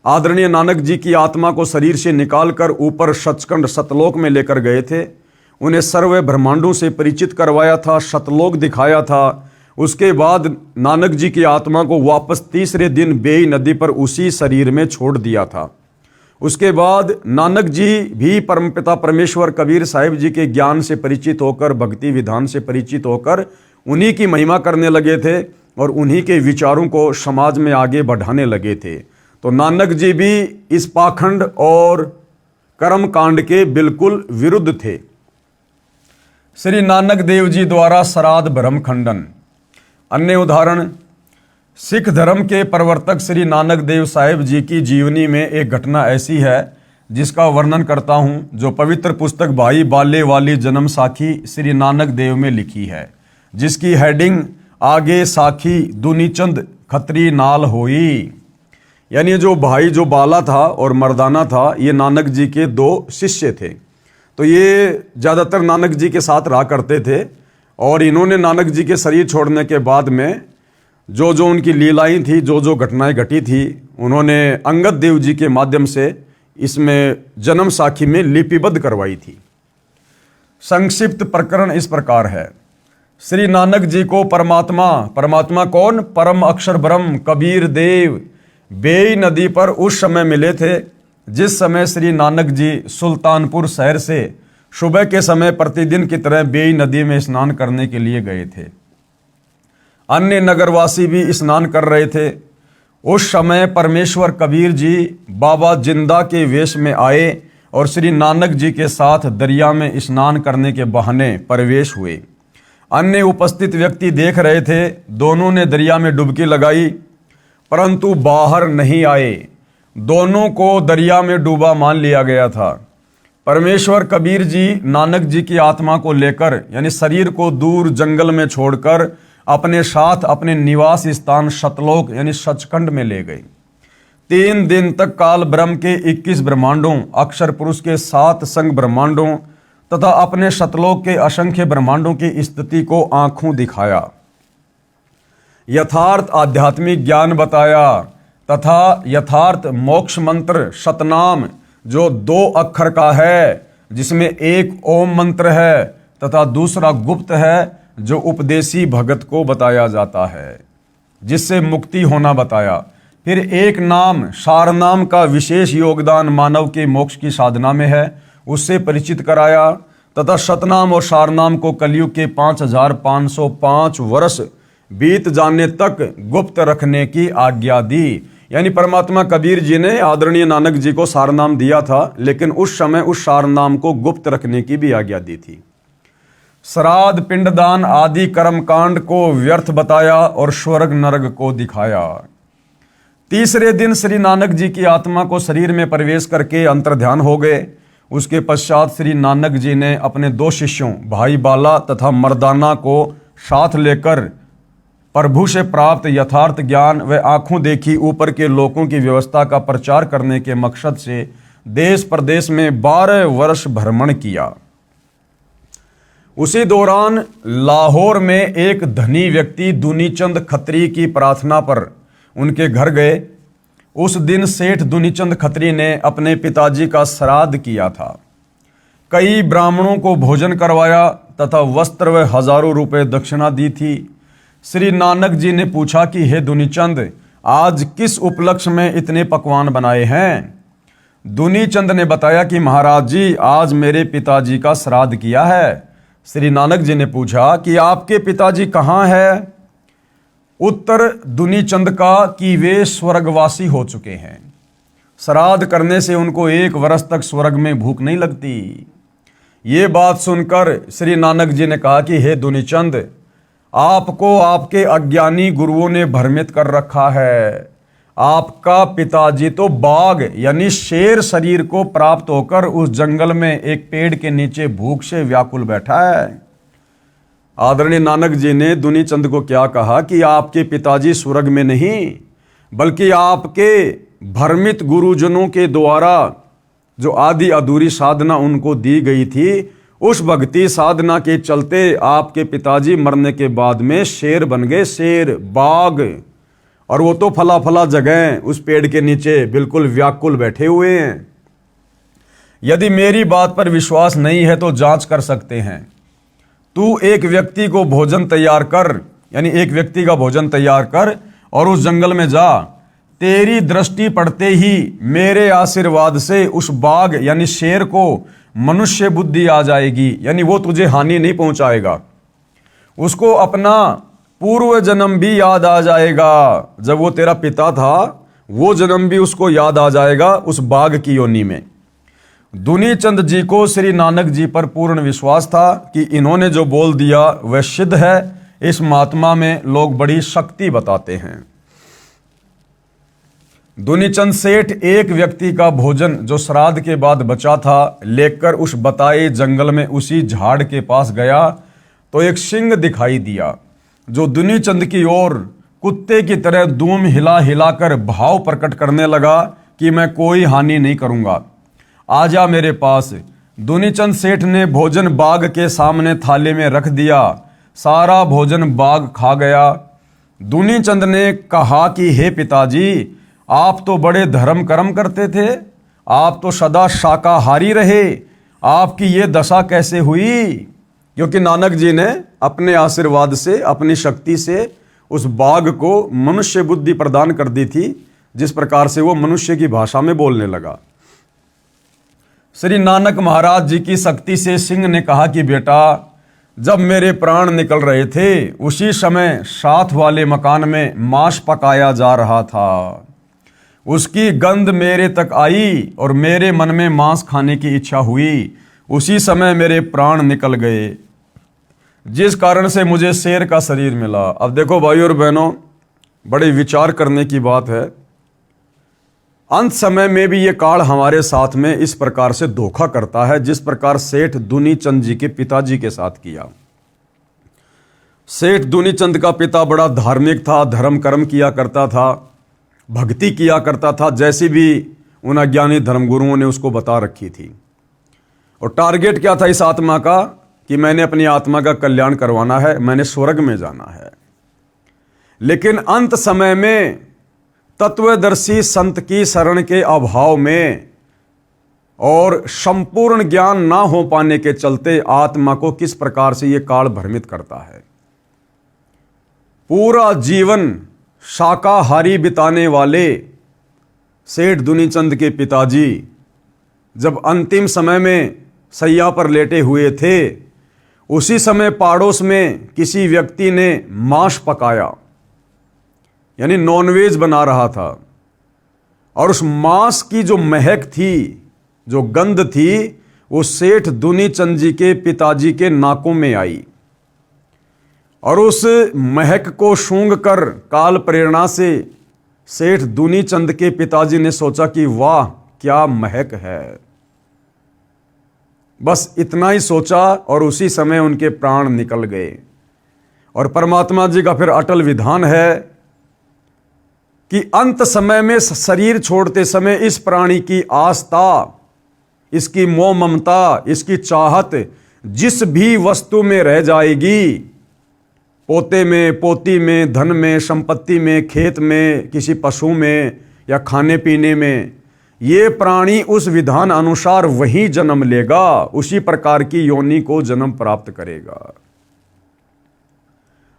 आदरणीय नानक जी की आत्मा को शरीर से निकालकर ऊपर सचखंड सतलोक में लेकर गए थे। उन्हें सर्व ब्रह्मांडों से परिचित करवाया था, सतलोक दिखाया था। उसके बाद नानक जी की आत्मा को वापस तीसरे दिन बेई नदी पर उसी शरीर में छोड़ दिया था। उसके बाद नानक जी भी परमपिता परमेश्वर कबीर साहिब जी के ज्ञान से परिचित होकर, भक्ति विधान से परिचित होकर उन्हीं की महिमा करने लगे थे और उन्हीं के विचारों को समाज में आगे बढ़ाने लगे थे। तो नानक जी भी इस पाखंड और कर्म कांड के बिल्कुल विरुद्ध थे। श्री नानक देव जी द्वारा श्राद्ध भ्रम खंडन। अन्य उदाहरण, सिख धर्म के प्रवर्तक श्री नानक देव साहिब जी की जीवनी में एक घटना ऐसी है जिसका वर्णन करता हूं, जो पवित्र पुस्तक भाई बाले वाली जन्म साखी श्री नानक देव में लिखी है, जिसकी हेडिंग आगे साखी दुनीचंद खत्री नाल होई। यानी जो भाई जो बाला था और मर्दाना था, ये नानक जी के 2 शिष्य थे। तो ये ज़्यादातर नानक जी के साथ रहा करते थे और इन्होंने नानक जी के शरीर छोड़ने के बाद में जो जो उनकी लीलाएं थी, जो जो घटनाएं घटी थी, उन्होंने अंगद देव जी के माध्यम से इसमें जन्म साखी में लिपिबद्ध करवाई थी। संक्षिप्त प्रकरण इस प्रकार है। श्री नानक जी को परमात्मा कौन? परम अक्षर ब्रह्म कबीर देव बेई नदी पर उस समय मिले थे जिस समय श्री नानक जी सुल्तानपुर शहर से सुबह के समय प्रतिदिन की तरह बेई नदी में स्नान करने के लिए गए थे। अन्य नगरवासी भी स्नान कर रहे थे। उस समय परमेश्वर कबीर जी बाबा जिंदा के वेश में आए और श्री नानक जी के साथ दरिया में स्नान करने के बहाने प्रवेश हुए। अन्य उपस्थित व्यक्ति देख रहे थे। दोनों ने दरिया में डुबकी लगाई परंतु बाहर नहीं आए। दोनों को दरिया में डूबा मान लिया गया था। परमेश्वर कबीर जी नानक जी की आत्मा को लेकर, यानी शरीर को दूर जंगल में छोड़कर अपने साथ अपने निवास स्थान सतलोक यानी सचखंड में ले गए। 3 दिन तक काल ब्रह्म के 21 ब्रह्मांडों, अक्षर पुरुष के 7 संग ब्रह्मांडों तथा अपने सतलोक के असंख्य ब्रह्मांडों की स्थिति को आंखों दिखाया, यथार्थ आध्यात्मिक ज्ञान बताया तथा यथार्थ मोक्ष मंत्र सतनाम जो 2 अक्षर का है, जिसमें एक ओम मंत्र है तथा दूसरा गुप्त है जो उपदेशी भगत को बताया जाता है, जिससे मुक्ति होना बताया। फिर एक नाम सार नाम का विशेष योगदान मानव के मोक्ष की साधना में है, उससे परिचित कराया तथा सतनाम और सारनाम को कलयुग के 5505 वर्ष बीत जाने तक गुप्त रखने की आज्ञा दी। यानी परमात्मा कबीर जी ने आदरणीय नानक जी को सारनाम दिया था, लेकिन उस समय उस सारनाम को गुप्त रखने की भी आज्ञा दी थी। श्राद्ध पिंडदान आदि कर्मकांड को व्यर्थ बताया और स्वर्ग नरक को दिखाया। तीसरे दिन श्री नानक जी की आत्मा को शरीर में प्रवेश करके अंतर्ध्यान हो गए। उसके पश्चात श्री नानक जी ने अपने 2 शिष्यों भाई बाला तथा मर्दाना को साथ लेकर प्रभु से प्राप्त यथार्थ ज्ञान व आंखों देखी ऊपर के लोकों की व्यवस्था का प्रचार करने के मकसद से देश प्रदेश में 12 वर्ष भ्रमण किया। उसी दौरान लाहौर में एक धनी व्यक्ति दुनीचंद खत्री की प्रार्थना पर उनके घर गए। उस दिन सेठ दुनीचंद खत्री ने अपने पिताजी का श्राद्ध किया था। कई ब्राह्मणों को भोजन करवाया तथा वस्त्र व हजारों रुपए दक्षिणा दी थी। श्री नानक जी ने पूछा कि हे दुनीचंद, आज किस उपलक्ष्य में इतने पकवान बनाए हैं? दुनीचंद ने बताया कि महाराज जी, आज मेरे पिताजी का श्राद्ध किया है। श्री नानक जी ने पूछा कि आपके पिताजी कहाँ है? उत्तर दुनीचंद का कि वे स्वर्गवासी हो चुके हैं। श्राद्ध करने से उनको 1 वर्ष तक स्वर्ग में भूख नहीं लगती। ये बात सुनकर श्री नानक जी ने कहा कि हे दुनीचंद, आपको आपके अज्ञानी गुरुओं ने भ्रमित कर रखा है। आपका पिताजी तो बाघ यानी शेर शरीर को प्राप्त होकर उस जंगल में एक पेड़ के नीचे भूख से व्याकुल बैठा है। आदरणीय नानक जी ने दुनीचंद को क्या कहा कि आपके पिताजी स्वर्ग में नहीं, बल्कि आपके भ्रमित गुरुजनों के द्वारा जो आदि अधूरी साधना उनको दी गई थी, उस भक्ति साधना के चलते आपके पिताजी मरने के बाद में शेर बन गए, शेर, बाघ। और वो तो फला फला जगह उस पेड़ के नीचे बिल्कुल व्याकुल बैठे हुए हैं। यदि मेरी बात पर विश्वास नहीं है तो जांच कर सकते हैं। तू एक व्यक्ति को भोजन तैयार कर, यानी एक व्यक्ति का भोजन तैयार कर और उस जंगल में जा। तेरी दृष्टि पड़ते ही मेरे आशीर्वाद से उस बाघ यानी शेर को मनुष्य बुद्धि आ जाएगी, यानी वो तुझे हानि नहीं पहुंचाएगा। उसको अपना पूर्व जन्म भी याद आ जाएगा। जब वो तेरा पिता था, वो जन्म भी उसको याद आ जाएगा उस बाघ की योनि में। दुनीचंद जी को श्री नानक जी पर पूर्ण विश्वास था कि इन्होंने जो बोल दिया वह सिद्ध है। इस महात्मा में लोग बड़ी शक्ति बताते हैं। दुनीचंद सेठ एक व्यक्ति का भोजन जो श्राद्ध के बाद बचा था लेकर उस बताए जंगल में उसी झाड़ के पास गया तो एक सिंह दिखाई दिया जो दुनीचंद की ओर कुत्ते की तरह दूम हिला हिलाकर भाव प्रकट करने लगा कि मैं कोई हानि नहीं करूंगा, आजा मेरे पास। दुनीचंद सेठ ने भोजन बाघ के सामने थाली में रख दिया। सारा भोजन बाघ खा गया। दुनीचंद ने कहा कि हे पिताजी, आप तो बड़े धर्म कर्म करते थे, आप तो सदा शाकाहारी रहे, आपकी ये दशा कैसे हुई? क्योंकि नानक जी ने अपने आशीर्वाद से, अपनी शक्ति से उस बाघ को मनुष्य बुद्धि प्रदान कर दी थी, जिस प्रकार से वो मनुष्य की भाषा में बोलने लगा। श्री नानक महाराज जी की शक्ति से सिंह ने कहा कि बेटा, जब मेरे प्राण निकल रहे थे उसी समय साथ वाले मकान में मांस पकाया जा रहा था। उसकी गंध मेरे तक आई और मेरे मन में मांस खाने की इच्छा हुई। उसी समय मेरे प्राण निकल गए, जिस कारण से मुझे शेर का शरीर मिला। अब देखो भाई और बहनों, बड़े विचार करने की बात है। अंत समय में भी ये काल हमारे साथ में इस प्रकार से धोखा करता है, जिस प्रकार सेठ दुनीचंद जी के पिताजी के साथ किया। सेठ दुनीचंद का पिता बड़ा धार्मिक था, धर्म कर्म किया करता था, भक्ति किया करता था, जैसी भी उन अज्ञानी धर्मगुरुओं ने उसको बता रखी थी। और टारगेट क्या था इस आत्मा का कि मैंने अपनी आत्मा का कल्याण करवाना है, मैंने स्वर्ग में जाना है। लेकिन अंत समय में तत्वदर्शी संत की शरण के अभाव में और संपूर्ण ज्ञान ना हो पाने के चलते आत्मा को किस प्रकार से यह काल भ्रमित करता है। पूरा जीवन शाकाहारी बिताने वाले सेठ दुनीचंद के पिताजी जब अंतिम समय में सैया पर लेटे हुए थे, उसी समय पड़ोस में किसी व्यक्ति ने मांस पकाया, यानी नॉनवेज बना रहा था। और उस मांस की जो महक थी, जो गंध थी, वो सेठ दुनीचंद जी के पिताजी के नाकों में आई और उस महक को सूंघ कर काल प्रेरणा से सेठ दुनीचंद के पिताजी ने सोचा कि वाह क्या महक है। बस इतना ही सोचा और उसी समय उनके प्राण निकल गए। और परमात्मा जी का फिर अटल विधान है कि अंत समय में शरीर छोड़ते समय इस प्राणी की आस्था, इसकी मोह ममता, इसकी चाहत जिस भी वस्तु में रह जाएगी, पोते में, पोती में, धन में, संपत्ति में, खेत में, किसी पशु में या खाने पीने में, ये प्राणी उस विधान अनुसार वही जन्म लेगा, उसी प्रकार की योनि को जन्म प्राप्त करेगा।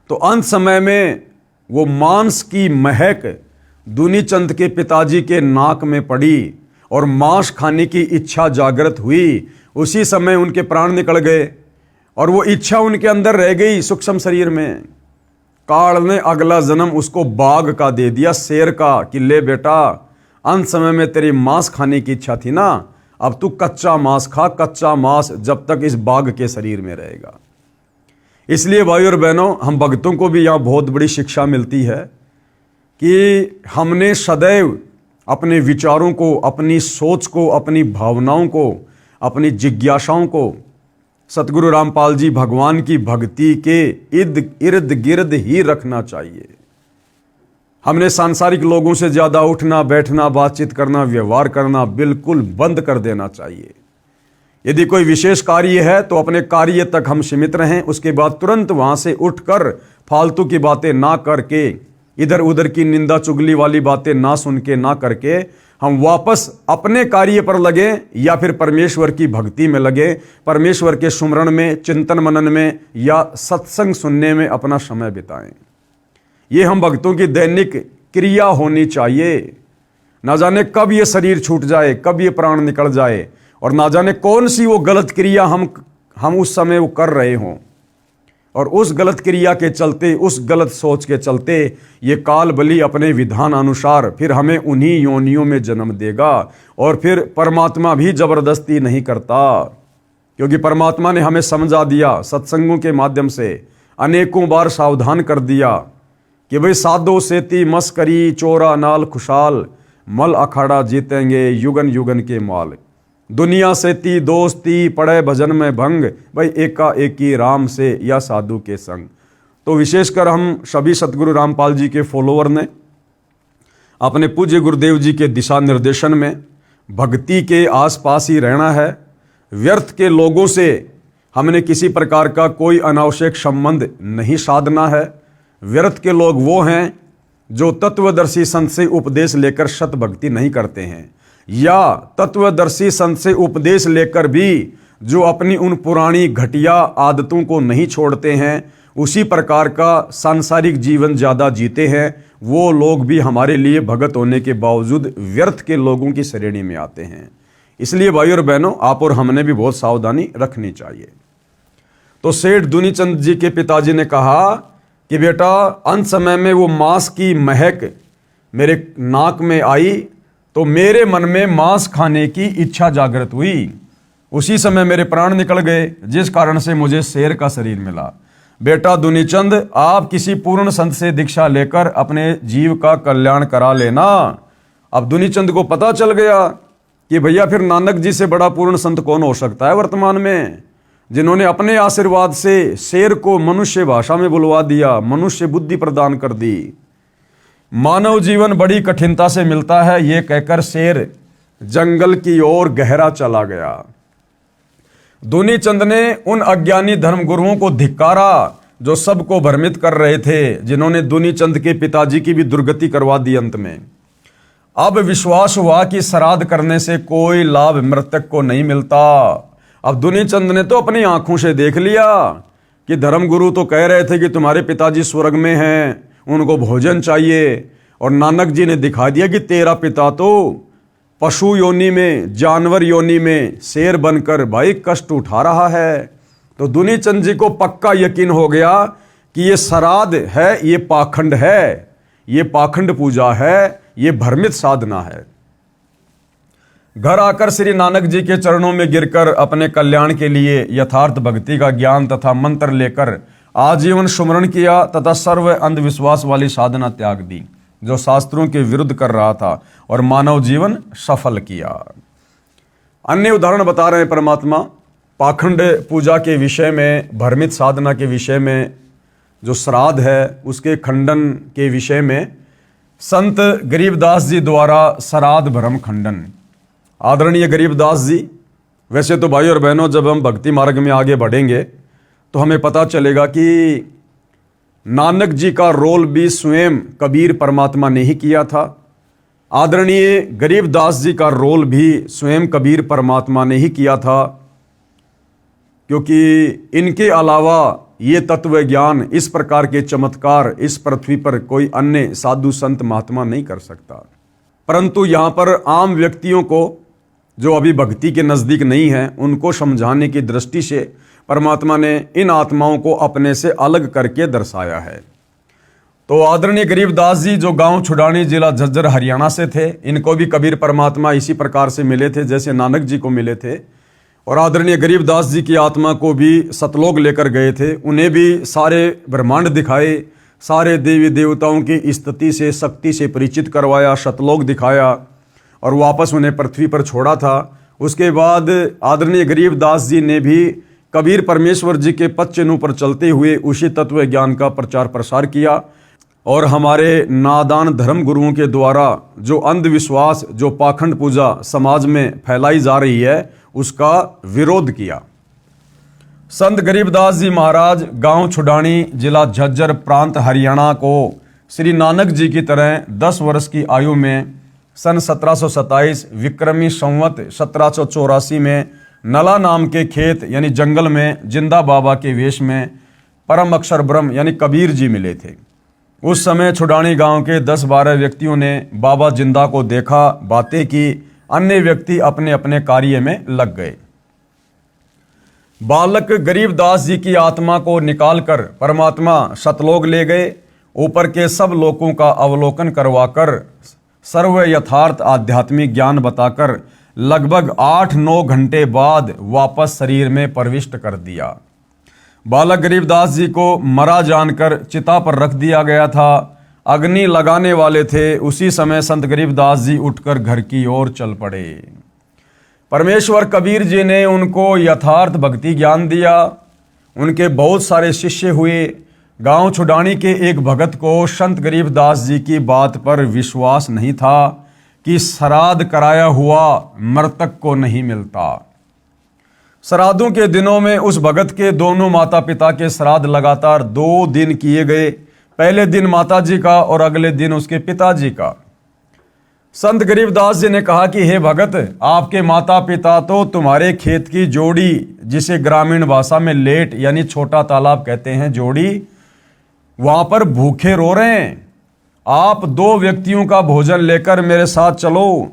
तो अंत समय में वो मांस की महक दुनीचंद के पिताजी के नाक में पड़ी और मांस खाने की इच्छा जागृत हुई। उसी समय उनके प्राण निकल गए और वो इच्छा उनके अंदर रह गई सूक्ष्म शरीर में। काल ने अगला जन्म उसको बाघ का दे दिया, शेर का, कि ले बेटा, अंत समय में तेरी मांस खाने की इच्छा थी ना, अब तू कच्चा मांस खा, कच्चा मांस जब तक इस बाघ के शरीर में रहेगा। इसलिए भाई और बहनों, हम भक्तों को भी यहाँ बहुत बड़ी शिक्षा मिलती है कि हमने सदैव अपने विचारों को, अपनी सोच को, अपनी भावनाओं को, अपनी जिज्ञासाओं को सतगुरु रामपाल जी भगवान की भक्ति के इर्द गिर्द ही रखना चाहिए। हमने सांसारिक लोगों से ज़्यादा उठना बैठना, बातचीत करना, व्यवहार करना बिल्कुल बंद कर देना चाहिए। यदि कोई विशेष कार्य है तो अपने कार्य तक हम सीमित रहें, उसके बाद तुरंत वहाँ से उठकर फालतू की बातें ना करके, इधर उधर की निंदा चुगली वाली बातें ना सुन के, ना करके हम वापस अपने कार्य पर लगे या फिर परमेश्वर की भक्ति में लगे, परमेश्वर के सुमरण में, चिंतन मनन में या सत्संग सुनने में अपना समय बिताएं। ये हम भक्तों की दैनिक क्रिया होनी चाहिए। ना जाने कब ये शरीर छूट जाए, कब ये प्राण निकल जाए और ना जाने कौन सी वो गलत क्रिया हम उस समय वो कर रहे हों, और उस गलत क्रिया के चलते, उस गलत सोच के चलते ये काल बलि अपने विधान अनुसार फिर हमें उन्हीं योनियों में जन्म देगा। और फिर परमात्मा भी जबरदस्ती नहीं करता, क्योंकि परमात्मा ने हमें समझा दिया, सत्संगों के माध्यम से अनेकों बार सावधान कर दिया कि भाई साधो सेती मस्करी चोरा नाल खुशाल, मल अखाड़ा जीतेंगे युगन युगन के माल। दुनिया से ती दोस्ती पड़े भजन में भंग, भाई एका एकी राम से या साधु के संग। तो विशेषकर हम सभी सतगुरु रामपाल जी के फॉलोअर ने अपने पूज्य गुरुदेव जी के दिशा निर्देशन में भक्ति के आसपास ही रहना है। व्यर्थ के लोगों से हमने किसी प्रकार का कोई अनावश्यक संबंध नहीं साधना है। व्यर्थ के लोग वो हैं जो तत्वदर्शी संत से उपदेश लेकर सत भक्ति नहीं करते हैं, या तत्वदर्शी संत से उपदेश लेकर भी जो अपनी उन पुरानी घटिया आदतों को नहीं छोड़ते हैं, उसी प्रकार का सांसारिक जीवन ज़्यादा जीते हैं, वो लोग भी हमारे लिए भगत होने के बावजूद व्यर्थ के लोगों की श्रेणी में आते हैं। इसलिए भाई और बहनों, आप और हमने भी बहुत सावधानी रखनी चाहिए। तो सेठ दुनीचंद जी के पिताजी ने कहा कि बेटा, अंत समय में वो मांस की महक मेरे नाक में आई तो मेरे मन में मांस खाने की इच्छा जागृत हुई। उसी समय मेरे प्राण निकल गए, जिस कारण से मुझे शेर का शरीर मिला। बेटा दुनीचंद, आप किसी पूर्ण संत से दीक्षा लेकर अपने जीव का कल्याण करा लेना। अब दुनीचंद को पता चल गया कि भैया फिर नानक जी से बड़ा पूर्ण संत कौन हो सकता है वर्तमान में, जिन्होंने अपने आशीर्वाद से शेर को मनुष्य भाषा में बुलवा दिया, मनुष्य बुद्धि प्रदान कर दी। मानव जीवन बड़ी कठिनता से मिलता है, ये कहकर शेर जंगल की ओर गहरा चला गया। दुनीचंद ने उन अज्ञानी धर्मगुरुओं को धिक्कारा जो सबको भ्रमित कर रहे थे, जिन्होंने दुनीचंद के पिताजी की भी दुर्गति करवा दी। अंत में अब विश्वास हुआ कि श्राद्ध करने से कोई लाभ मृतक को नहीं मिलता। अब दुनीचंद ने तो अपनी आंखों से देख लिया कि धर्मगुरु तो कह रहे थे कि तुम्हारे पिताजी स्वर्ग में हैं, उनको भोजन चाहिए, और नानक जी ने दिखा दिया कि तेरा पिता तो पशु योनि में, जानवर योनि में शेर बनकर भाई कष्ट उठा रहा है। तो दुनीचंद जी को पक्का यकीन हो गया कि ये श्राद्ध है, ये पाखंड है, ये पाखंड पूजा है, ये भ्रमित साधना है। घर आकर श्री नानक जी के चरणों में गिरकर अपने कल्याण के लिए यथार्थ भक्ति का ज्ञान तथा मंत्र लेकर आजीवन सुमरण किया तथा सर्व अंधविश्वास वाली साधना त्याग दी जो शास्त्रों के विरुद्ध कर रहा था और मानव जीवन सफल किया। अन्य उदाहरण बता रहे हैं परमात्मा पाखंड पूजा के विषय में, भ्रमित साधना के विषय में, जो श्राद्ध है उसके खंडन के विषय में संत गरीबदास जी द्वारा श्राद्ध भ्रम खंडन। आदरणीय गरीबदास जी, वैसे तो भाई और बहनों जब हम भक्ति मार्ग में आगे बढ़ेंगे तो हमें पता चलेगा कि नानक जी का रोल भी स्वयं कबीर परमात्मा ने ही किया था। आदरणीय गरीबदास जी का रोल भी स्वयं कबीर परमात्मा ने ही किया था, क्योंकि इनके अलावा ये तत्व ज्ञान, इस प्रकार के चमत्कार इस पृथ्वी पर कोई अन्य साधु संत महात्मा नहीं कर सकता। परंतु यहाँ पर आम व्यक्तियों को जो अभी भक्ति के नज़दीक नहीं हैं उनको समझाने की दृष्टि से परमात्मा ने इन आत्माओं को अपने से अलग करके दर्शाया है। तो आदरणीय गरीबदास जी जो गांव छुड़ानी जिला झज्जर हरियाणा से थे, इनको भी कबीर परमात्मा इसी प्रकार से मिले थे जैसे नानक जी को मिले थे, और आदरणीय गरीबदास जी की आत्मा को भी सतलोक लेकर गए थे। उन्हें भी सारे ब्रह्मांड दिखाए, सारे देवी देवताओं की स्तुति से, शक्ति से परिचित करवाया, सतलोक दिखाया और वापस उन्हें पृथ्वी पर छोड़ा था। उसके बाद आदरणीय गरीबदास जी ने भी कबीर परमेश्वर जी के पद चिन्हों पर चलते हुए उसी तत्व ज्ञान का प्रचार प्रसार किया और हमारे नादान धर्म गुरुओं के द्वारा जो अंधविश्वास, जो पाखंड पूजा समाज में फैलाई जा रही है उसका विरोध किया। संत गरीबदास जी महाराज गांव छुड़ानी जिला झज्जर प्रांत हरियाणा को श्री नानक जी की तरह 10 वर्ष की आयु में सन 1727 विक्रमी संवत 1784 में नला नाम के खेत यानी जंगल में जिंदा बाबा के वेश में परम अक्षर ब्रह्म यानी कबीर जी मिले थे। उस समय छुड़ानी गांव के 10-12 व्यक्तियों ने बाबा जिंदा को देखा, बातें की, अन्य व्यक्ति अपने अपने कार्य में लग गए। बालक गरीबदास जी की आत्मा को निकालकर परमात्मा सतलोक ले गए। ऊपर के सब लोकों का अवलोकन करवाकर सर्व यथार्थ आध्यात्मिक ज्ञान बताकर लगभग 8-9 घंटे बाद वापस शरीर में प्रविष्ट कर दिया। बालक गरीबदास जी को मरा जानकर चिता पर रख दिया गया था। अग्नि लगाने वाले थे। उसी समय संत गरीबदास जी उठकर घर की ओर चल पड़े। परमेश्वर कबीर जी ने उनको यथार्थ भक्ति ज्ञान दिया। उनके बहुत सारे शिष्य हुए। गांव छुड़ानी के एक भगत को संत गरीबदास जी की बात पर विश्वास नहीं था कि श्राद्ध कराया हुआ मृतक को नहीं मिलता। श्राद्धों के दिनों में उस भगत के दोनों माता पिता के श्राद्ध लगातार 2 दिन किए गए। पहले दिन माता जी का और अगले दिन उसके पिताजी का। संत गरीबदास जी ने कहा कि हे भगत, आपके माता पिता तो तुम्हारे खेत की जोड़ी, जिसे ग्रामीण भाषा में लेट यानी छोटा तालाब कहते हैं, जोड़ी, वहां पर भूखे रो रहे हैं। आप 2 व्यक्तियों का भोजन लेकर मेरे साथ चलो।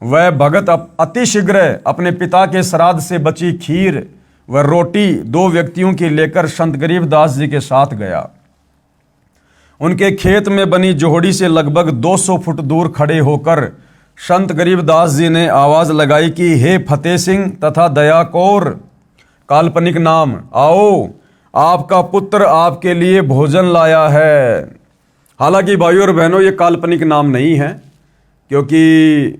वह भगत अति शीघ्र अपने पिता के श्राद्ध से बची खीर व रोटी 2 व्यक्तियों की लेकर संत गरीबदास जी के साथ गया। उनके खेत में बनी जोहड़ी से लगभग 200 फुट दूर खड़े होकर संत गरीबदास जी ने आवाज लगाई कि हे फतेह सिंह तथा दया कौर, काल्पनिक नाम, आओ, आपका पुत्र आपके लिए भोजन लाया है। हालांकि भाइयों और बहनों, ये काल्पनिक नाम नहीं है, क्योंकि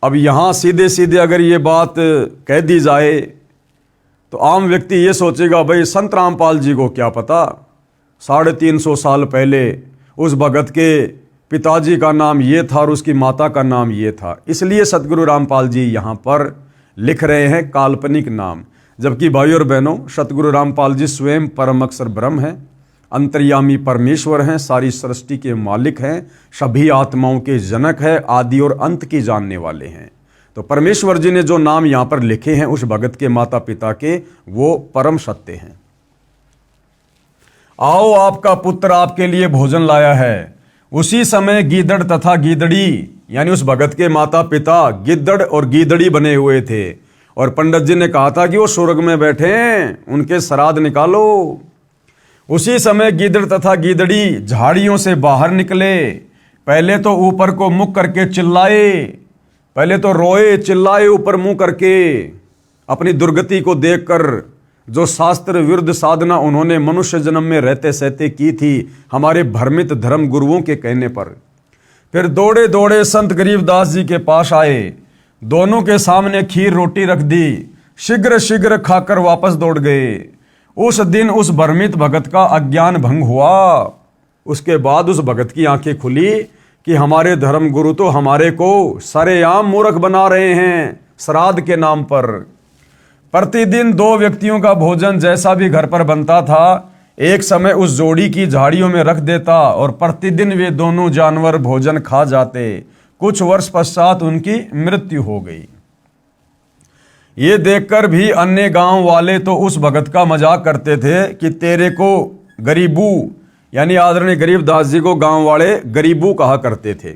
अब यहाँ सीधे सीधे अगर ये बात कह दी जाए तो आम व्यक्ति ये सोचेगा, भाई संत रामपाल जी को क्या पता, 350 साल पहले उस भगत के पिताजी का नाम ये था और उसकी माता का नाम ये था। इसलिए सतगुरु रामपाल जी यहाँ पर लिख रहे हैं काल्पनिक नाम। जबकि भाइयों और बहनों, सतगुरु रामपाल जी स्वयं परम अक्षर ब्रह्म हैं, अंतर्यामी परमेश्वर हैं, सारी सृष्टि के मालिक हैं, सभी आत्माओं के जनक हैं, आदि और अंत की जानने वाले हैं। तो परमेश्वर जी ने जो नाम यहाँ पर लिखे हैं उस भगत के माता पिता के, वो परम सत्य हैं। आओ, आपका पुत्र आपके लिए भोजन लाया है। उसी समय गीदड़ तथा गीदड़ी यानी उस भगत के माता पिता गिद्दड़ और गीदड़ी बने हुए थे और पंडित जी ने कहा था कि वो स्वर्ग में बैठे हैं, उनके श्राद्ध निकालो। उसी समय गीदड़ तथा गीदड़ी झाड़ियों से बाहर निकले। पहले तो ऊपर को मुख करके चिल्लाए, पहले तो रोए चिल्लाए ऊपर मुंह करके, अपनी दुर्गति को देखकर। जो शास्त्र विरुद्ध साधना उन्होंने मनुष्य जन्म में रहते सहते की थी हमारे भ्रमित धर्म गुरुओं के कहने पर। फिर दौड़े दौड़े संत गरीबदास जी के पास आए, दोनों के सामने खीर रोटी रख दी, शीघ्र शीघ्र खाकर वापस दौड़ गए। उस दिन उस भ्रमित भगत का अज्ञान भंग हुआ। उसके बाद उस भगत की आंखें खुली कि हमारे धर्म गुरु तो हमारे को सरेआम मूर्ख बना रहे हैं श्राद्ध के नाम पर। प्रतिदिन 2 व्यक्तियों का भोजन जैसा भी घर पर बनता था, एक समय उस जोड़ी की झाड़ियों में रख देता और प्रतिदिन वे दोनों जानवर भोजन खा जाते। कुछ वर्ष पश्चात उनकी मृत्यु हो गई। ये देखकर भी अन्य गांव वाले तो उस भगत का मजाक करते थे कि तेरे को गरीबू, यानी आदरणीय गरीबदास जी को गांव वाले गरीबू कहा करते थे।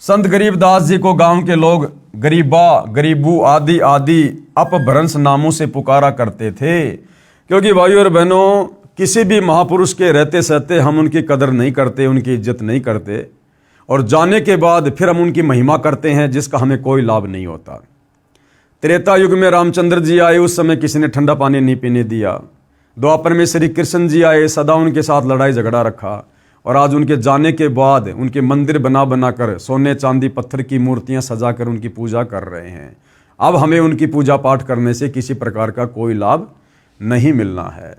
संत गरीबदास जी को गांव के लोग गरीबा, गरीबू आदि आदि अपभ्रंश नामों से पुकारा करते थे। क्योंकि भाइयों और बहनों, किसी भी महापुरुष के रहते सहते हम उनकी कदर नहीं करते, उनकी इज्जत नहीं करते, और जाने के बाद फिर हम उनकी महिमा करते हैं जिसका हमें कोई लाभ नहीं होता। त्रेता युग में रामचंद्र जी आए, उस समय किसी ने ठंडा पानी नहीं पीने दिया। द्वापर में श्री कृष्ण जी आए, सदा उनके साथ लड़ाई झगड़ा रखा, और आज उनके जाने के बाद उनके मंदिर बना बनाकर सोने चांदी पत्थर की मूर्तियां सजाकर उनकी पूजा कर रहे हैं। अब हमें उनकी पूजा पाठ करने से किसी प्रकार का कोई लाभ नहीं मिलना है।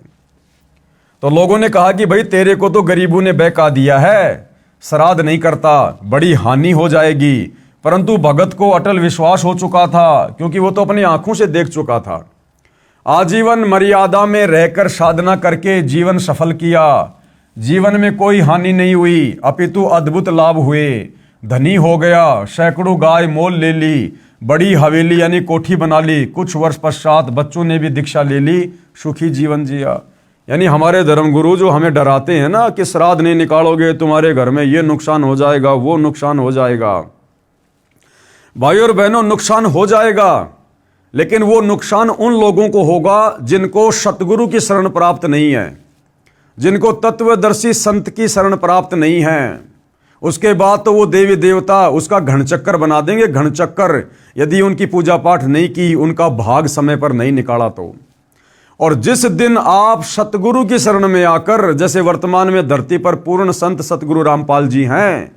तो लोगों ने कहा कि भाई तेरे को तो गरीबों ने बहका दिया है, श्राद्ध नहीं करता, बड़ी हानि हो जाएगी। परंतु भगत को अटल विश्वास हो चुका था, क्योंकि वो तो अपनी आंखों से देख चुका था। आजीवन मर्यादा में रहकर साधना करके जीवन सफल किया। जीवन में कोई हानि नहीं हुई, अपितु अद्भुत लाभ हुए। धनी हो गया, सैकड़ों गाय मोल ले ली, बड़ी हवेली यानी कोठी बना ली। कुछ वर्ष पश्चात बच्चों ने भी दीक्षा ले ली, सुखी जीवन जिया। यानी हमारे धर्मगुरु जो हमें डराते हैं ना कि श्राद्ध नहीं निकालोगे तुम्हारे घर में ये नुकसान हो जाएगा, वो नुकसान हो जाएगा। भाइयों और बहनों, नुकसान हो जाएगा, लेकिन वो नुकसान उन लोगों को होगा जिनको सतगुरु की शरण प्राप्त नहीं है, जिनको तत्वदर्शी संत की शरण प्राप्त नहीं है। उसके बाद तो वो देवी देवता उसका घनचक्कर बना देंगे, घनचक्कर, यदि उनकी पूजा पाठ नहीं की, उनका भाग समय पर नहीं निकाला तो। और जिस दिन आप सतगुरु की शरण में आकर, जैसे वर्तमान में धरती पर पूर्ण संत सतगुरु रामपाल जी हैं,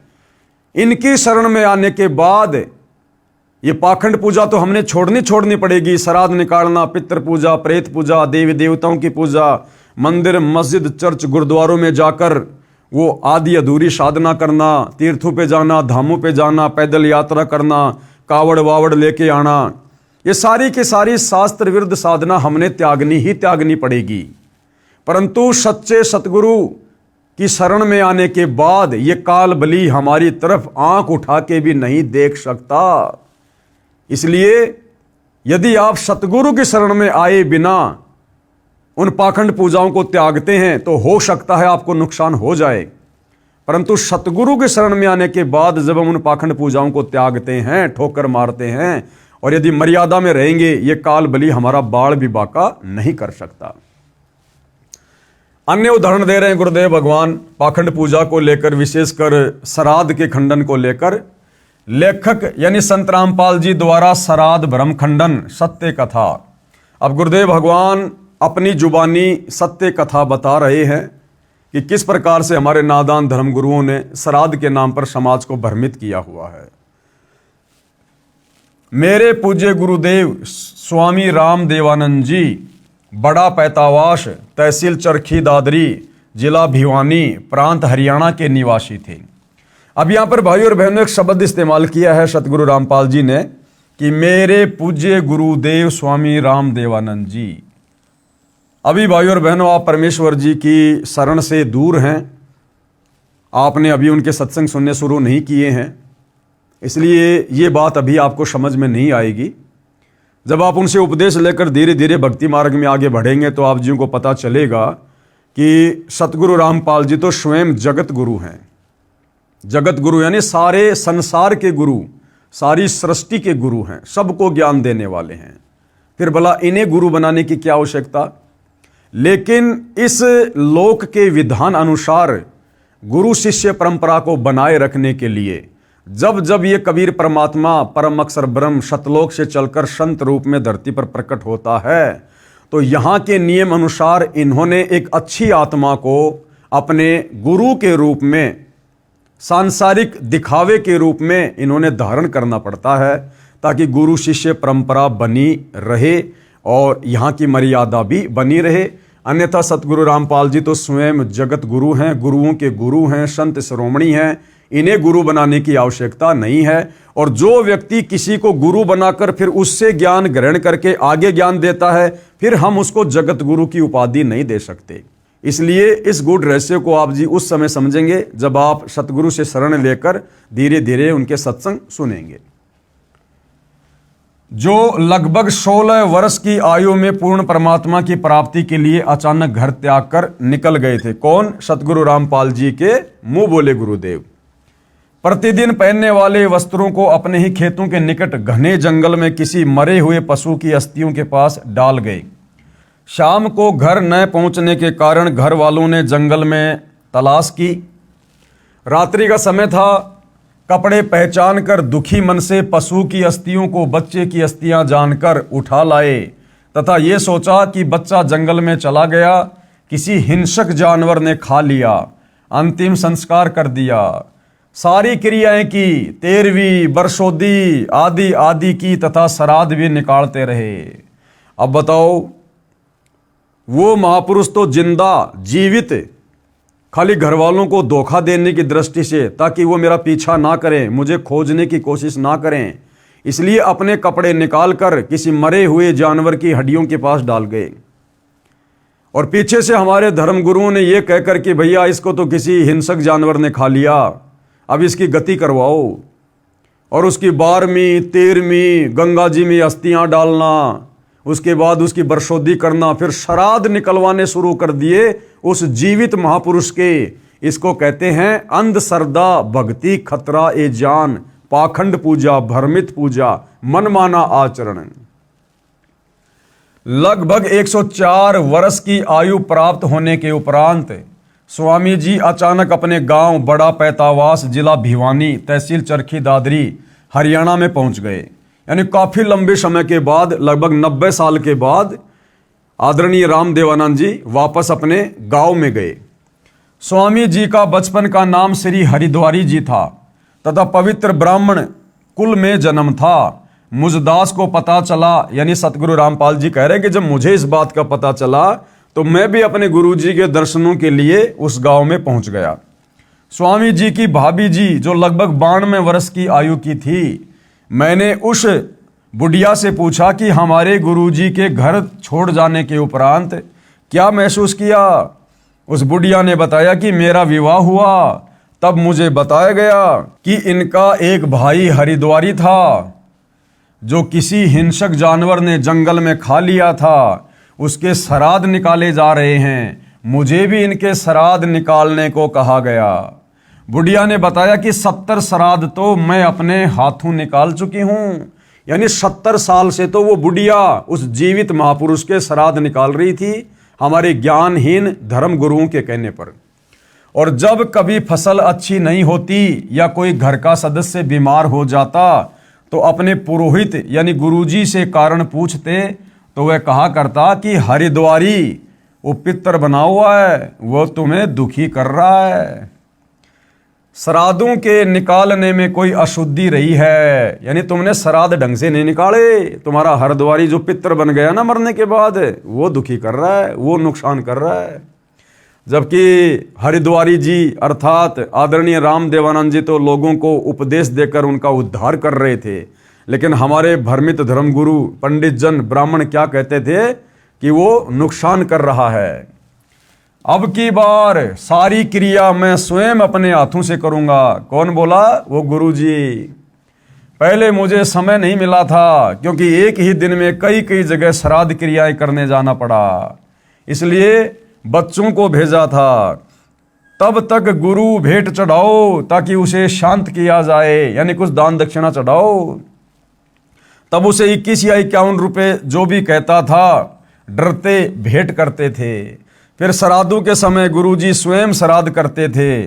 इनकी शरण में आने के बाद ये पाखंड पूजा तो हमने छोड़नी पड़ेगी। श्राद्ध निकालना, पितृ पूजा, प्रेत पूजा, देवी देवताओं की पूजा, मंदिर मस्जिद चर्च गुरुद्वारों में जाकर वो आदि अधूरी साधना करना, तीर्थों पे जाना, धामों पे जाना, पैदल यात्रा करना, कावड़ वावड़ लेके आना, ये सारी की सारी शास्त्र विरुद्ध साधना हमने त्यागनी पड़ेगी। परंतु सच्चे सतगुरु की शरण में आने के बाद ये काल बली हमारी तरफ आंख उठा के भी नहीं देख सकता। इसलिए यदि आप सतगुरु की शरण में आए बिना उन पाखंड पूजाओं को त्यागते हैं तो हो सकता है आपको नुकसान हो जाए। परंतु सतगुरु की शरण में आने के बाद जब हम उन पाखंड पूजाओं को त्यागते हैं, ठोकर मारते हैं, और यदि मर्यादा में रहेंगे, ये काल बली हमारा बाल भी बाका नहीं कर सकता। अन्य उदाहरण दे रहे हैं गुरुदेव भगवान पाखंड पूजा को लेकर, विशेषकर श्राद्ध के खंडन को लेकर। लेखक यानी संत रामपाल जी द्वारा श्राद्ध भ्रम खंडन सत्य कथा। अब गुरुदेव भगवान अपनी जुबानी सत्य कथा बता रहे हैं कि किस प्रकार से हमारे नादान धर्मगुरुओं ने श्राद्ध के नाम पर समाज को भ्रमित किया हुआ है। मेरे पूज्य गुरुदेव स्वामी राम देवानंद जी बड़ा पैतावास, तहसील चरखी दादरी, जिला भिवानी, प्रांत हरियाणा के निवासी थे। अब यहाँ पर भाइयों और बहनों एक शब्द इस्तेमाल किया है सतगुरु रामपाल जी ने कि मेरे पूज्य गुरुदेव स्वामी राम देवानंद जी। अभी भाइयों और बहनों, आप परमेश्वर जी की शरण से दूर हैं, आपने अभी उनके सत्संग सुनने शुरू नहीं किए हैं, इसलिए ये बात अभी आपको समझ में नहीं आएगी। जब आप उनसे उपदेश लेकर धीरे धीरे भक्ति मार्ग में आगे बढ़ेंगे तो आप जी को पता चलेगा कि सतगुरु रामपाल जी तो स्वयं जगत गुरु हैं। जगत गुरु यानी सारे संसार के गुरु, सारी सृष्टि के गुरु हैं, सबको ज्ञान देने वाले हैं। फिर भला इन्हें गुरु बनाने की क्या आवश्यकता। लेकिन इस लोक के विधान अनुसार गुरु शिष्य परंपरा को बनाए रखने के लिए जब जब ये कबीर परमात्मा परम अक्षर ब्रह्म शतलोक से चलकर संत रूप में धरती पर प्रकट होता है, तो यहाँ के नियम अनुसार इन्होंने एक अच्छी आत्मा को अपने गुरु के रूप में, सांसारिक दिखावे के रूप में इन्होंने धारण करना पड़ता है, ताकि गुरु शिष्य परंपरा बनी रहे और यहाँ की मर्यादा भी बनी रहे। अन्यथा सतगुरु रामपाल जी तो स्वयं जगत गुरु हैं, गुरुओं के गुरु हैं, संत शिरोमणि हैं, इन्हें गुरु बनाने की आवश्यकता नहीं है। और जो व्यक्ति किसी को गुरु बनाकर फिर उससे ज्ञान ग्रहण करके आगे ज्ञान देता है, फिर हम उसको जगत गुरु की उपाधि नहीं दे सकते। इसलिए इस गूढ़ रहस्य को आप जी उस समय समझेंगे जब आप सतगुरु से शरण लेकर धीरे धीरे उनके सत्संग सुनेंगे। जो लगभग 16 वर्ष की आयु में पूर्ण परमात्मा की प्राप्ति के लिए अचानक घर त्याग कर निकल गए थे। कौन? सतगुरु रामपाल जी के मुंह बोले गुरुदेव। प्रतिदिन पहनने वाले वस्त्रों को अपने ही खेतों के निकट घने जंगल में किसी मरे हुए पशु की अस्थियों के पास डाल गए। शाम को घर न पहुंचने के कारण घर वालों ने जंगल में तलाश की। रात्रि का समय था। कपड़े पहचान कर दुखी मन से पशु की अस्थियों को बच्चे की अस्थियां जानकर उठा लाए तथा ये सोचा कि बच्चा जंगल में चला गया, किसी हिंसक जानवर ने खा लिया। अंतिम संस्कार कर दिया। सारी क्रियाएं की, 13वीं बरसोदी आदि आदि की तथा श्राद्ध भी निकालते रहे। अब बताओ, वो महापुरुष तो जिंदा जीवित खाली घर वालों को धोखा देने की दृष्टि से, ताकि वो मेरा पीछा ना करें, मुझे खोजने की कोशिश ना करें, इसलिए अपने कपड़े निकाल कर किसी मरे हुए जानवर की हड्डियों के पास डाल गए। और पीछे से हमारे धर्म गुरुओं ने यह कहकर कि भैया इसको तो किसी हिंसक जानवर ने खा लिया, अब इसकी गति करवाओ। और उसकी 12वीं 13वीं गंगा जी में अस्थियां डालना, उसके बाद उसकी बरसोदी करना, फिर श्राद्ध निकलवाने शुरू कर दिए उस जीवित महापुरुष के। इसको कहते हैं अंधश्रद्धा भक्ति खतरा ए जान, पाखंड पूजा भ्रमित पूजा मनमाना आचरण। लगभग 104 वर्ष की आयु प्राप्त होने के उपरांत स्वामी जी अचानक अपने गांव बड़ा पैतावास, जिला भिवानी, तहसील चरखी दादरी, हरियाणा में पहुंच गए। यानी काफी लंबे समय के बाद, लगभग 90 साल के बाद आदरणीय रामदेवानंद जी वापस अपने गांव में गए। स्वामी जी का बचपन का नाम श्री हरिद्वारी जी था तथा पवित्र ब्राह्मण कुल में जन्म था। मुझदास को पता चला, यानी सतगुरु रामपाल जी कह रहे हैं कि जब मुझे इस बात का पता चला तो मैं भी अपने गुरु जी के दर्शनों के लिए उस गांव में पहुंच गया। स्वामी जी की भाभी जी जो लगभग 92 वर्ष की आयु की थी, मैंने उस बुढ़िया से पूछा कि हमारे गुरुजी के घर छोड़ जाने के उपरांत क्या महसूस किया। उस बुढ़िया ने बताया कि मेरा विवाह हुआ तब मुझे बताया गया कि इनका एक भाई हरिद्वारी था जो किसी हिंसक जानवर ने जंगल में खा लिया था, उसके श्राद्ध निकाले जा रहे हैं, मुझे भी इनके श्राद्ध निकालने को कहा गया। बुढ़िया ने बताया कि 70 श्राद्ध तो मैं अपने हाथों निकाल चुकी हूं। यानी 70 साल से तो वो बुढ़िया उस जीवित महापुरुष के श्राद्ध निकाल रही थी, हमारे ज्ञानहीन धर्म गुरुओं के कहने पर। और जब कभी फसल अच्छी नहीं होती या कोई घर का सदस्य बीमार हो जाता तो अपने पुरोहित यानी गुरुजी से कारण पूछते तो वह कहा करता कि हरिद्वारी वो पितर बना हुआ है, वो तुम्हें दुखी कर रहा है। श्राद्धों के निकालने में कोई अशुद्धि रही है, यानी तुमने श्राद्ध ढंग से नहीं निकाले, तुम्हारा हरिद्वारी जो पितर बन गया ना मरने के बाद, वो दुखी कर रहा है, वो नुकसान कर रहा है। जबकि हरिद्वारी जी अर्थात आदरणीय रामदेवानंद जी तो लोगों को उपदेश देकर उनका उद्धार कर रहे थे, लेकिन हमारे भ्रमित धर्मगुरु पंडित जन ब्राह्मण क्या कहते थे कि वो नुकसान कर रहा है। अब की बार सारी क्रिया मैं स्वयं अपने हाथों से करूंगा। कौन बोला? वो गुरुजी। पहले मुझे समय नहीं मिला था क्योंकि एक ही दिन में कई कई जगह श्राद्ध क्रियाएं करने जाना पड़ा, इसलिए बच्चों को भेजा था। तब तक गुरु भेंट चढ़ाओ ताकि उसे शांत किया जाए, यानी कुछ दान दक्षिणा चढ़ाओ। तब उसे 21 या 51 रुपए जो भी कहता था, डरते भेंट करते थे। फिर श्राद्धों के समय गुरुजी स्वयं श्राद्ध करते थे।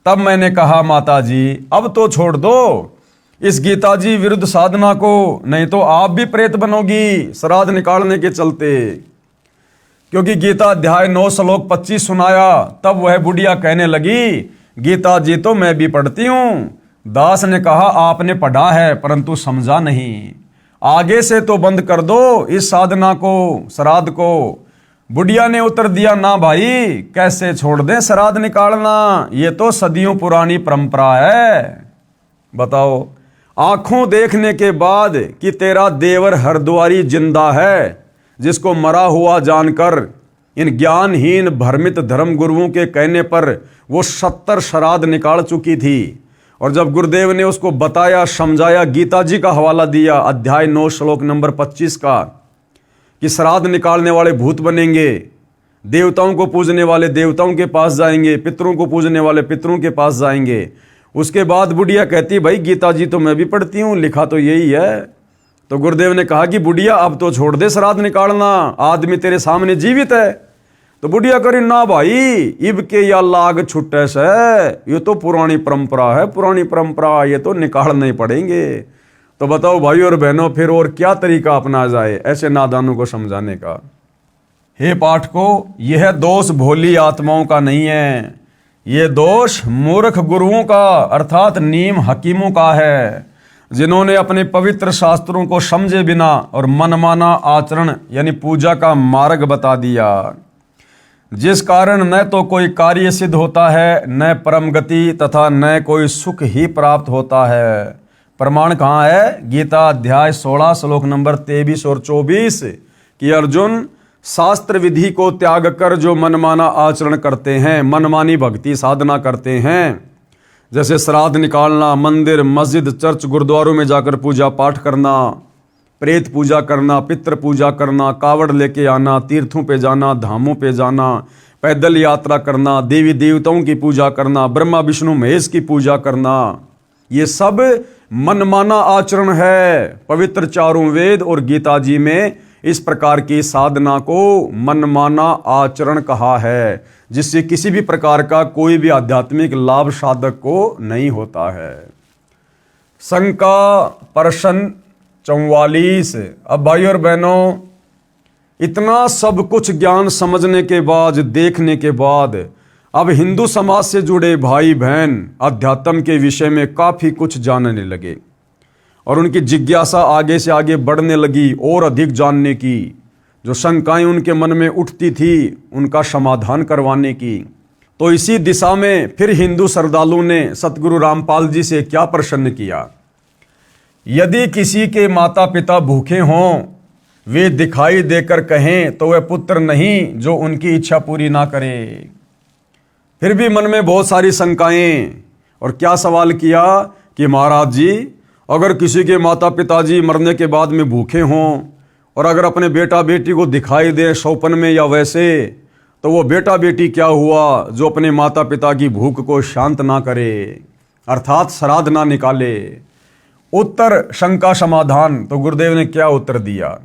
तब मैंने कहा माता जी अब तो छोड़ दो, इस गीता जी विरुद्ध साधना को, नहीं तो आप भी प्रेत बनोगी श्राद्ध निकालने के चलते। क्योंकि गीता अध्याय 9 श्लोक 25 सुनाया, तब वह बुढ़िया कहने लगी, गीता जी तो मैं भी पढ़ती हूं। दास ने कहा, आपने पढ़ा है परंतु समझा नहीं, आगे से तो बंद कर दो इस साधना को, श्राद्ध को। बुढ़िया ने उत्तर दिया, ना भाई, कैसे छोड़ दें श्राद्ध निकालना, ये तो सदियों पुरानी परंपरा है। बताओ, आंखों देखने के बाद कि तेरा देवर हरद्वारी जिंदा है, जिसको मरा हुआ जानकर इन ज्ञानहीन भ्रमित धर्म गुरुओं के कहने पर वो 70 श्राद्ध निकाल चुकी थी। और जब गुरुदेव ने उसको बताया, समझाया, गीता जी का हवाला दिया अध्याय 9 श्लोक नंबर 25 का, कि श्राद्ध निकालने वाले भूत बनेंगे, देवताओं को पूजने वाले देवताओं के पास जाएंगे, पितरों को पूजने वाले पितरों के पास जाएंगे। उसके बाद बुढ़िया कहती, भाई गीता जी तो मैं भी पढ़ती हूँ, लिखा तो यही है। तो गुरुदेव ने कहा कि बुढ़िया अब तो छोड़ दे श्राद्ध निकालना, आदमी तेरे सामने जीवित है। तो बुढ़िया करी, ना भाई, इब के या लाग छुट्टे से, ये तो पुरानी परंपरा है, पुरानी परंपरा, ये तो निकालने ही पड़ेंगे। तो बताओ भाई और बहनों, फिर और क्या तरीका अपना जाए ऐसे नादानों को समझाने का। हे पाठकों, यह दोष भोली आत्माओं का नहीं है, ये दोष मूर्ख गुरुओं का अर्थात नीम हकीमों का है, जिन्होंने अपने पवित्र शास्त्रों को समझे बिना और मनमाना आचरण यानी पूजा का मार्ग बता दिया, जिस कारण न तो कोई कार्य सिद्ध होता है, न परम गति तथा न कोई सुख ही प्राप्त होता है। प्रमाण कहाँ है? गीता अध्याय 16 श्लोक नंबर 23 और 24 कि अर्जुन, शास्त्र विधि को त्याग कर जो मनमाना आचरण करते हैं, मनमानी भक्ति साधना करते हैं, जैसे श्राद्ध निकालना, मंदिर मस्जिद चर्च गुरुद्वारों में जाकर पूजा पाठ करना, प्रेत पूजा करना, पितृ पूजा करना, कावड़ लेके आना, तीर्थों पे जाना, धामों पे जाना, पैदल यात्रा करना, देवी देवताओं की पूजा करना, ब्रह्मा विष्णु महेश की पूजा करना, ये सब मनमाना आचरण है। पवित्र चारों वेद और गीता जी में इस प्रकार की साधना को मनमाना आचरण कहा है, जिससे किसी भी प्रकार का कोई भी आध्यात्मिक लाभ साधक को नहीं होता है। शंका प्रश्न 44। अब भाई और बहनों, इतना सब कुछ ज्ञान समझने के बाद, देखने के बाद, अब हिंदू समाज से जुड़े भाई बहन अध्यात्म के विषय में काफी कुछ जानने लगे और उनकी जिज्ञासा आगे से आगे बढ़ने लगी और अधिक जानने की। जो शंकाएं उनके मन में उठती थी उनका समाधान करवाने की। तो इसी दिशा में फिर हिंदू श्रद्धालु ने सतगुरु रामपाल जी से क्या प्रश्न किया, यदि किसी के माता पिता भूखे हों, वे दिखाई देकर कहें तो वह पुत्र नहीं जो उनकी इच्छा पूरी ना करे। फिर भी मन में बहुत सारी शंकाएं, और क्या सवाल किया कि महाराज जी, अगर किसी के माता पिताजी मरने के बाद में भूखे हों और अगर अपने बेटा बेटी को दिखाई दे सौपन में या वैसे, तो वो बेटा बेटी क्या हुआ जो अपने माता पिता की भूख को शांत ना करे, अर्थात श्राद्ध ना निकाले। उत्तर शंका समाधान। तो गुरुदेव ने क्या उत्तर दिया,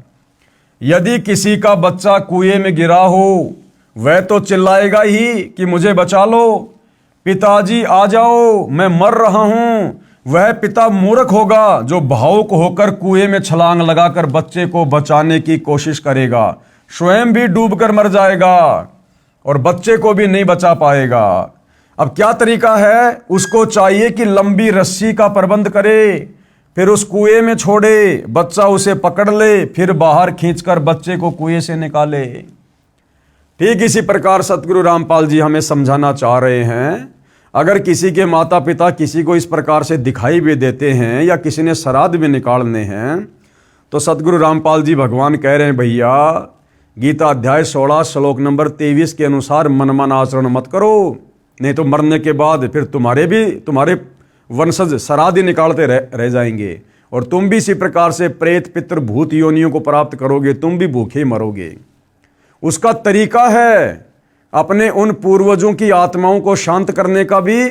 यदि किसी का बच्चा कुएं में गिरा हो, वह तो चिल्लाएगा ही कि मुझे बचा लो, पिताजी आ जाओ, मैं मर रहा हूं। वह पिता मूर्ख होगा जो भावुक होकर कुएं में छलांग लगाकर बच्चे को बचाने की कोशिश करेगा, स्वयं भी डूबकर मर जाएगा और बच्चे को भी नहीं बचा पाएगा। अब क्या तरीका है, उसको चाहिए कि लंबी रस्सी का प्रबंध करे, फिर उस कुएं में छोड़े, बच्चा उसे पकड़ ले, फिर बाहर खींचकर बच्चे को कुएं से निकाले। ठीक इसी प्रकार सतगुरु रामपाल जी हमें समझाना चाह रहे हैं, अगर किसी के माता पिता किसी को इस प्रकार से दिखाई भी देते हैं या किसी ने श्राद्ध भी निकालने हैं, तो सतगुरु रामपाल जी भगवान कह रहे हैं, भैया गीता अध्याय 16 श्लोक नंबर 23 के अनुसार मनमाना आचरण मत करो, नहीं तो मरने के बाद फिर तुम्हारे वंशज श्राद्ध ही निकालते रह जाएंगे और तुम भी इसी प्रकार से प्रेत पितृ भूत योनियों को प्राप्त करोगे, तुम भी भूखे मरोगे। उसका तरीका है अपने उन पूर्वजों की आत्माओं को शांत करने का भी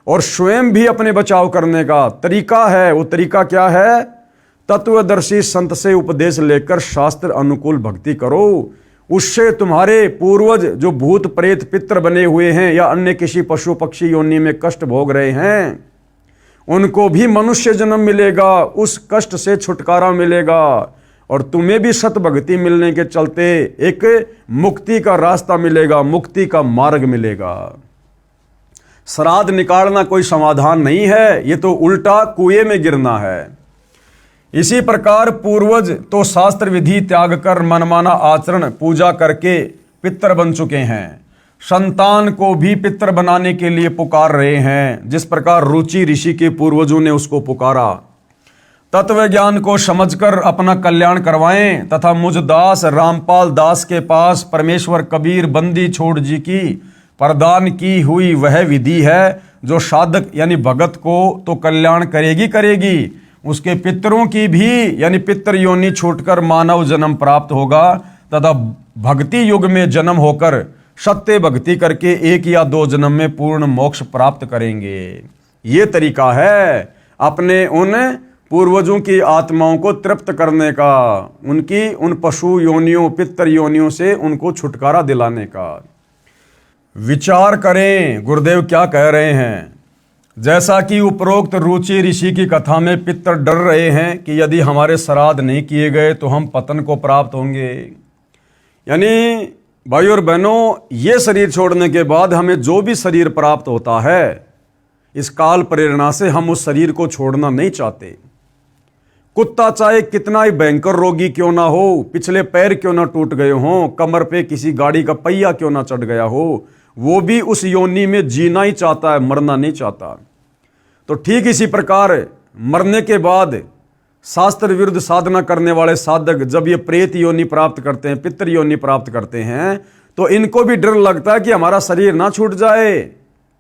और स्वयं भी अपने बचाव करने का तरीका है। वो तरीका क्या है, तत्वदर्शी संत से उपदेश लेकर शास्त्र अनुकूल भक्ति करो, उससे तुम्हारे पूर्वज जो भूत प्रेत पितृ बने हुए हैं या अन्य किसी पशु पक्षी योनि में कष्ट भोग रहे हैं, उनको भी मनुष्य जन्म मिलेगा, उस कष्ट से छुटकारा मिलेगा और तुम्हें भी सत भक्ति मिलने के चलते एक मुक्ति का रास्ता मिलेगा, मुक्ति का मार्ग मिलेगा। श्राद्ध निकालना कोई समाधान नहीं है, ये तो उल्टा कुएं में गिरना है। इसी प्रकार पूर्वज तो शास्त्र विधि त्याग कर मनमाना आचरण पूजा करके पितर बन चुके हैं, संतान को भी पितर बनाने के लिए पुकार रहे हैं, जिस प्रकार रुचि ऋषि के पूर्वजों ने उसको पुकारा। तत्व ज्ञान को समझकर अपना कल्याण करवाएं तथा मुझ दास रामपाल दास के पास परमेश्वर कबीर बंदी छोड़ जी की प्रदान की हुई वह विधि है, जो साधक यानी भगत को तो कल्याण करेगी, उसके पितरों की भी यानी पितर योनि छूटकर मानव जन्म प्राप्त होगा तथा भक्ति युग में जन्म होकर सत्य भक्ति करके 1 या 2 जन्म में पूर्ण मोक्ष प्राप्त करेंगे। ये तरीका है अपने उन पूर्वजों की आत्माओं को तृप्त करने का, उनकी उन पशु योनियों पितर योनियों से उनको छुटकारा दिलाने का। विचार करें गुरुदेव क्या कह रहे हैं। जैसा कि उपरोक्त रुचि ऋषि की कथा में पितर डर रहे हैं कि यदि हमारे श्राद्ध नहीं किए गए तो हम पतन को प्राप्त होंगे। यानी भाई और बहनों, ये शरीर छोड़ने के बाद हमें जो भी शरीर प्राप्त होता है, इस काल प्रेरणा से हम उस शरीर को छोड़ना नहीं चाहते। कुत्ता चाहे कितना ही भयंकर रोगी क्यों ना हो, पिछले पैर क्यों ना टूट गए हों, कमर पे किसी गाड़ी का पहिया क्यों ना चढ़ गया हो, वो भी उस योनि में जीना ही चाहता है, मरना नहीं चाहता। तो ठीक इसी प्रकार मरने के बाद शास्त्र विरुद्ध साधना करने वाले साधक जब ये प्रेत योनि प्राप्त करते हैं, पितर योनि प्राप्त करते हैं, तो इनको भी डर लगता है कि हमारा शरीर ना छूट जाए।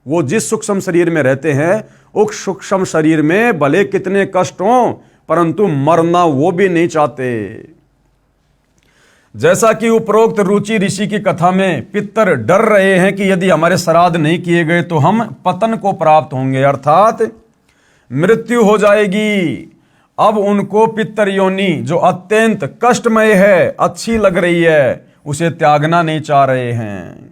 वो जिस सूक्ष्म शरीर में रहते हैं, उस सूक्ष्म शरीर में भले कितने कष्ट हों, परंतु मरना वो भी नहीं चाहते। जैसा कि उपरोक्त रुचि ऋषि की कथा में पितर डर रहे हैं कि यदि हमारे श्राद्ध नहीं किए गए तो हम पतन को प्राप्त होंगे, अर्थात मृत्यु हो जाएगी। अब उनको पितर योनि जो अत्यंत कष्टमय है, अच्छी लग रही है, उसे त्यागना नहीं चाह रहे हैं।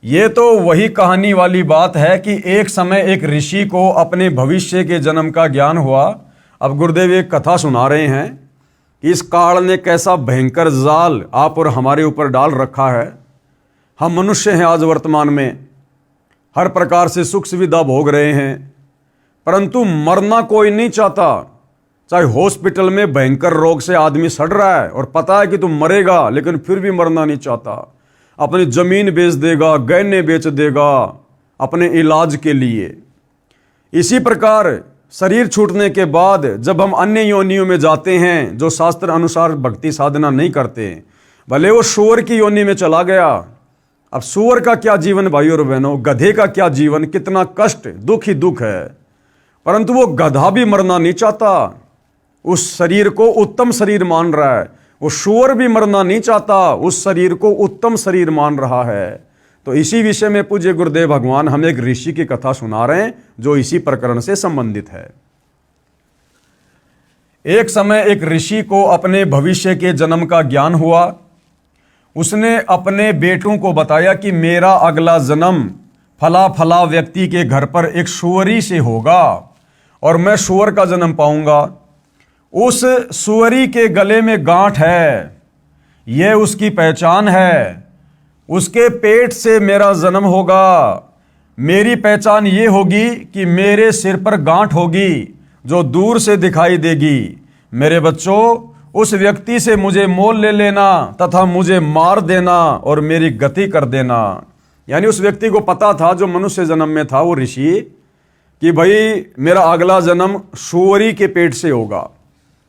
ये तो वही कहानी वाली बात है कि एक समय एक ऋषि को अपने भविष्य के जन्म का ज्ञान हुआ। अब गुरुदेव एक कथा सुना रहे हैं कि इस काल ने कैसा भयंकर जाल आप और हमारे ऊपर डाल रखा है। हम मनुष्य हैं, आज वर्तमान में हर प्रकार से सुख सुविधा भोग रहे हैं, परंतु मरना कोई नहीं चाहता। चाहे हॉस्पिटल में भयंकर रोग से आदमी सड़ रहा है और पता है कि तुम मरेगा, लेकिन फिर भी मरना नहीं चाहता। अपनी जमीन बेच देगा, गहने बेच देगा अपने इलाज के लिए। इसी प्रकार शरीर छूटने के बाद जब हम अन्य योनियों में जाते हैं, जो शास्त्र अनुसार भक्ति साधना नहीं करते, भले वो सूअर की योनि में चला गया। अब सूअर का क्या जीवन भाई और बहनों, गधे का क्या जीवन, कितना कष्ट, दुख ही दुख है। परंतु वो गधा भी मरना नहीं चाहता, उस शरीर को उत्तम शरीर मान रहा है। वो सूअर भी मरना नहीं चाहता, उस शरीर को उत्तम शरीर मान रहा है। तो इसी विषय में पूज्य गुरुदेव भगवान हमें एक ऋषि की कथा सुना रहे हैं, जो इसी प्रकरण से संबंधित है। एक समय एक ऋषि को अपने भविष्य के जन्म का ज्ञान हुआ। उसने अपने बेटों को बताया कि मेरा अगला जन्म फला फला व्यक्ति के घर पर एक सूअरी से होगा और मैं सूअर का जन्म पाऊंगा। उस सूअरी के गले में गांठ है, यह उसकी पहचान है। उसके पेट से मेरा जन्म होगा। मेरी पहचान ये होगी कि मेरे सिर पर गांठ होगी जो दूर से दिखाई देगी। मेरे बच्चों, उस व्यक्ति से मुझे मोल ले लेना तथा मुझे मार देना और मेरी गति कर देना। यानी उस व्यक्ति को पता था, जो मनुष्य जन्म में था, वो ऋषि, कि भाई मेरा अगला जन्म सूअरी के पेट से होगा।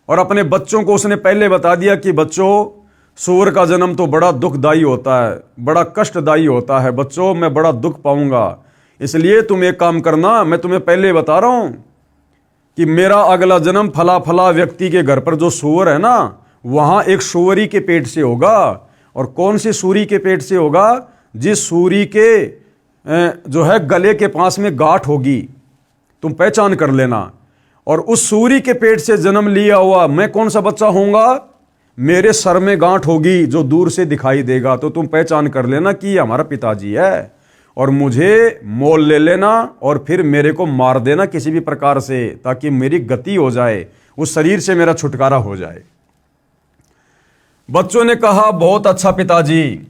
और अपने बच्चों को उसने पहले बता दिया कि बच्चों, सूअर का जन्म तो बड़ा दुखदायी होता है, बड़ा कष्टदायी होता है। बच्चों, मैं बड़ा दुख पाऊंगा, इसलिए तुम एक काम करना, मैं तुम्हें पहले बता रहा हूं कि मेरा अगला जन्म फला फला व्यक्ति के घर पर जो सूअर है ना, वहां एक सूअरी के पेट से होगा। और कौन सी सूरी के पेट से होगा? जिस सूरी के जो है गले के पास में गांठ होगी, तुम पहचान कर लेना। और उस सूरी के पेट से जन्म लिया हुआ मैं कौन सा बच्चा होऊंगा? मेरे सर में गांठ होगी जो दूर से दिखाई देगा, तो तुम पहचान कर लेना कि ये हमारा पिताजी है। और मुझे मोल ले लेना और फिर मेरे को मार देना किसी भी प्रकार से, ताकि मेरी गति हो जाए, उस शरीर से मेरा छुटकारा हो जाए। बच्चों ने कहा, बहुत अच्छा पिताजी।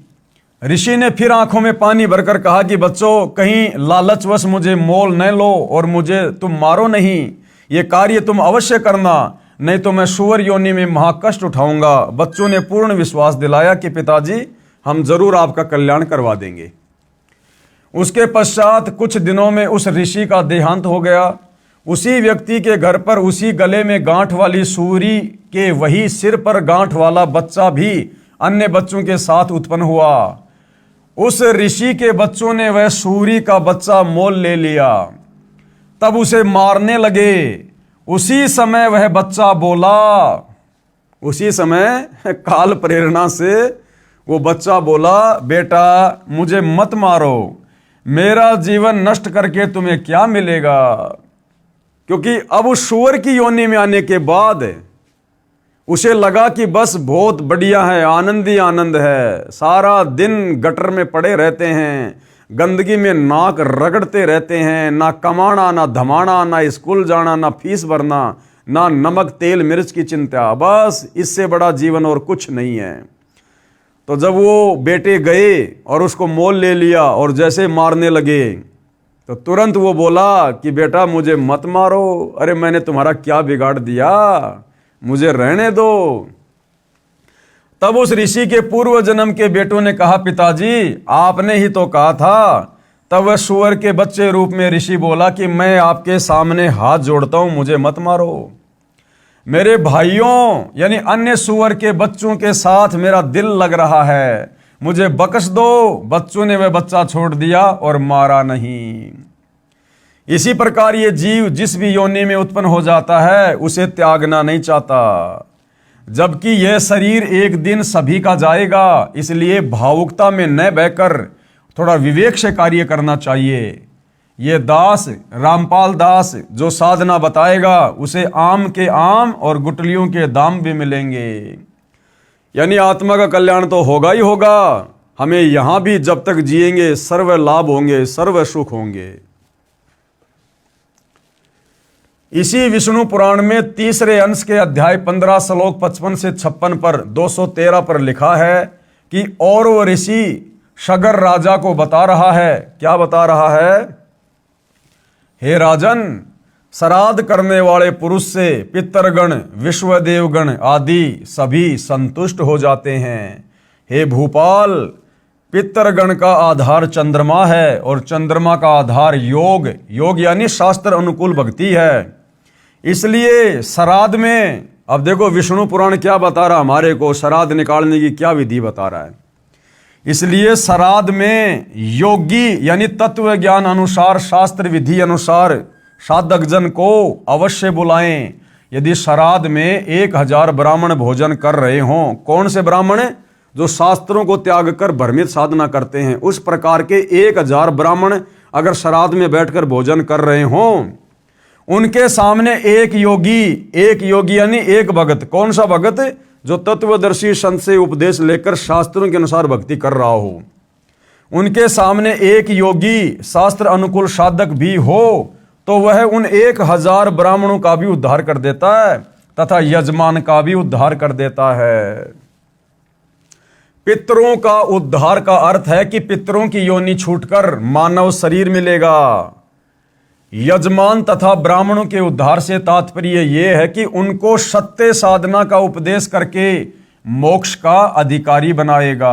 ऋषि ने फिर आंखों में पानी भरकर कहा कि बच्चों, कहीं लालचवश मुझे मोल न लो और मुझे तुम मारो नहीं। ये कार्य तुम अवश्य करना, नहीं तो मैं सुअर योनि में महाकष्ट उठाऊंगा। बच्चों ने पूर्ण विश्वास दिलाया कि पिताजी, हम जरूर आपका कल्याण करवा देंगे। उसके पश्चात कुछ दिनों में उस ऋषि का देहांत हो गया। उसी व्यक्ति के घर पर उसी गले में गांठ वाली सूरी के वही सिर पर गांठ वाला बच्चा भी अन्य बच्चों के साथ उत्पन्न हुआ। उस ऋषि के बच्चों ने वह सूरी का बच्चा मोल ले लिया, तब उसे मारने लगे। उसी समय वह बच्चा बोला, उसी समय काल प्रेरणा से वो बच्चा बोला, बेटा मुझे मत मारो, मेरा जीवन नष्ट करके तुम्हें क्या मिलेगा। क्योंकि अब उस सूअर की योनि में आने के बाद उसे लगा कि बस बहुत बढ़िया है, आनंद ही आनंद है। सारा दिन गटर में पड़े रहते हैं, गंदगी में नाक रगड़ते रहते हैं, ना कमाना ना धमाना, ना स्कूल जाना, ना फीस भरना, ना नमक तेल मिर्च की चिंता, बस इससे बड़ा जीवन और कुछ नहीं है। तो जब वो बेटे गए और उसको मोल ले लिया और जैसे मारने लगे, तो तुरंत वो बोला कि बेटा मुझे मत मारो, अरे मैंने तुम्हारा क्या बिगाड़ दिया, मुझे रहने दो। तब उस ऋषि के पूर्व जन्म के बेटों ने कहा, पिताजी आपने ही तो कहा था। तब वह सूअर के बच्चे रूप में ऋषि बोला कि मैं आपके सामने हाथ जोड़ता हूं, मुझे मत मारो। मेरे भाइयों यानी अन्य सूअर के बच्चों के साथ मेरा दिल लग रहा है, मुझे बख्श दो। बच्चों ने वह बच्चा छोड़ दिया और मारा नहीं। इसी प्रकार ये जीव जिस भी योनि में उत्पन्न हो जाता है उसे त्यागना नहीं चाहता, जबकि यह शरीर एक दिन सभी का जाएगा। इसलिए भावुकता में न बहकर थोड़ा विवेक से कार्य करना चाहिए। ये दास रामपाल दास जो साधना बताएगा उसे आम के आम और गुटलियों के दाम भी मिलेंगे। यानी आत्मा का कल्याण तो होगा ही होगा। हमें यहां भी जब तक जिएंगे सर्व लाभ होंगे, सर्व सुख होंगे। इसी विष्णु पुराण में तीसरे अंश के अध्याय 15 श्लोक 55 से 56 पर 213 पर लिखा है कि और वो ऋषि शगर राजा को बता रहा है। क्या बता रहा है? हे राजन, श्राद्ध करने वाले पुरुष से पितरगण विश्वदेवगण आदि सभी संतुष्ट हो जाते हैं। हे भूपाल, पितरगण का आधार चंद्रमा है और चंद्रमा का आधार योग, योग यानी शास्त्र अनुकूल भक्ति है। इसलिए श्राद्ध में, अब देखो विष्णु पुराण क्या बता रहा हमारे को, श्राद्ध निकालने की क्या विधि बता रहा है। इसलिए श्राद्ध में योगी यानी तत्व ज्ञान अनुसार शास्त्र विधि अनुसार साधक जन को अवश्य बुलाएं। यदि श्राद्ध में 1000 ब्राह्मण भोजन कर रहे हों, कौन से ब्राह्मण? जो शास्त्रों को त्याग कर भ्रमित साधना करते हैं, उस प्रकार के 1000 ब्राह्मण अगर श्राद्ध में बैठकर भोजन कर रहे हों, उनके सामने एक योगी यानी एक भगत, कौन सा भगत? जो तत्वदर्शी संत से उपदेश लेकर शास्त्रों के अनुसार भक्ति कर रहा हो। उनके सामने एक योगी शास्त्र अनुकूल साधक भी हो तो वह उन 1000 ब्राह्मणों का भी उद्धार कर देता है तथा यजमान का भी उद्धार कर देता है। पितरों का उद्धार का अर्थ है कि पितरों की योनि छूटकर मानव शरीर मिलेगा। यजमान तथा ब्राह्मणों के उद्धार से तात्पर्य यह है कि उनको सत्य साधना का उपदेश करके मोक्ष का अधिकारी बनाएगा।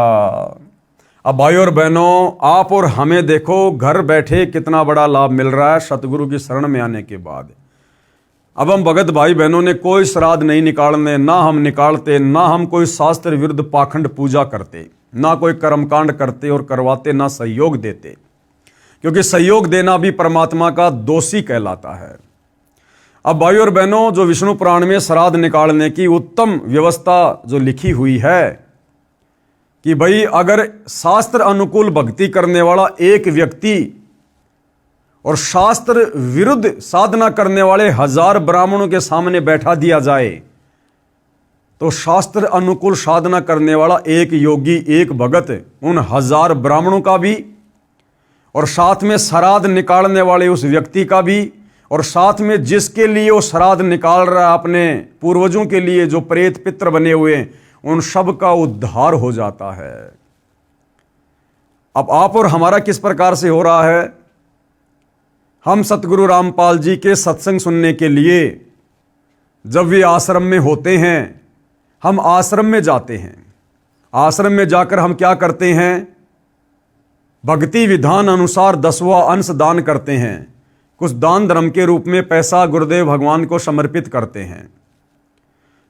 अब भाई और बहनों, आप और हमें देखो घर बैठे कितना बड़ा लाभ मिल रहा है सतगुरु की शरण में आने के बाद। अब हम भगत भाई बहनों ने कोई श्राद्ध नहीं निकालने, ना हम निकालते, ना हम कोई शास्त्र विरुद्ध पाखंड पूजा करते, ना कोई कर्मकांड करते और करवाते, ना सहयोग देते, क्योंकि सहयोग देना भी परमात्मा का दोषी कहलाता है। अब भाई और बहनों, जो विष्णु पुराण में श्राद्ध निकालने की उत्तम व्यवस्था जो लिखी हुई है कि भाई अगर शास्त्र अनुकूल भक्ति करने वाला एक व्यक्ति और शास्त्र विरुद्ध साधना करने वाले 1000 ब्राह्मणों के सामने बैठा दिया जाए तो शास्त्र अनुकूल साधना करने वाला एक योगी, एक भगत उन 1000 ब्राह्मणों का भी और साथ में श्राद्ध निकालने वाले उस व्यक्ति का भी, और साथ में जिसके लिए वो श्राद्ध निकाल रहा है अपने पूर्वजों के लिए, जो प्रेत पित्र बने हुए हैं, उन सब का उद्धार हो जाता है। अब आप और हमारा किस प्रकार से हो रहा है? हम सतगुरु रामपाल जी के सत्संग सुनने के लिए जब वे आश्रम में होते हैं, हम आश्रम में जाते हैं। आश्रम में जाकर हम क्या करते हैं? भक्ति विधान अनुसार 10वां अंश दान करते हैं। कुछ दान धर्म के रूप में पैसा गुरुदेव भगवान को समर्पित करते हैं।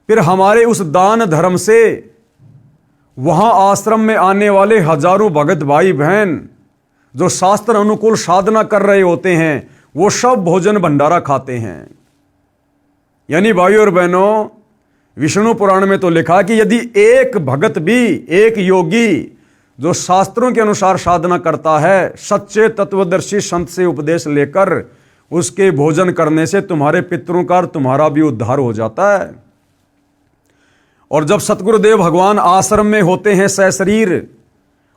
फिर हमारे उस दान धर्म से वहां आश्रम में आने वाले हजारों भगत भाई बहन जो शास्त्र अनुकूल साधना कर रहे होते हैं, वो सब भोजन भंडारा खाते हैं। यानी भाइयों और बहनों, विष्णु पुराण में तो लिखा कि यदि एक भगत भी, एक योगी जो शास्त्रों के अनुसार साधना करता है, सच्चे तत्वदर्शी संत से उपदेश लेकर उसके भोजन करने से तुम्हारे पितरों का और तुम्हारा भी उद्धार हो जाता है। और जब सतगुरुदेव भगवान आश्रम में होते हैं सशरीर,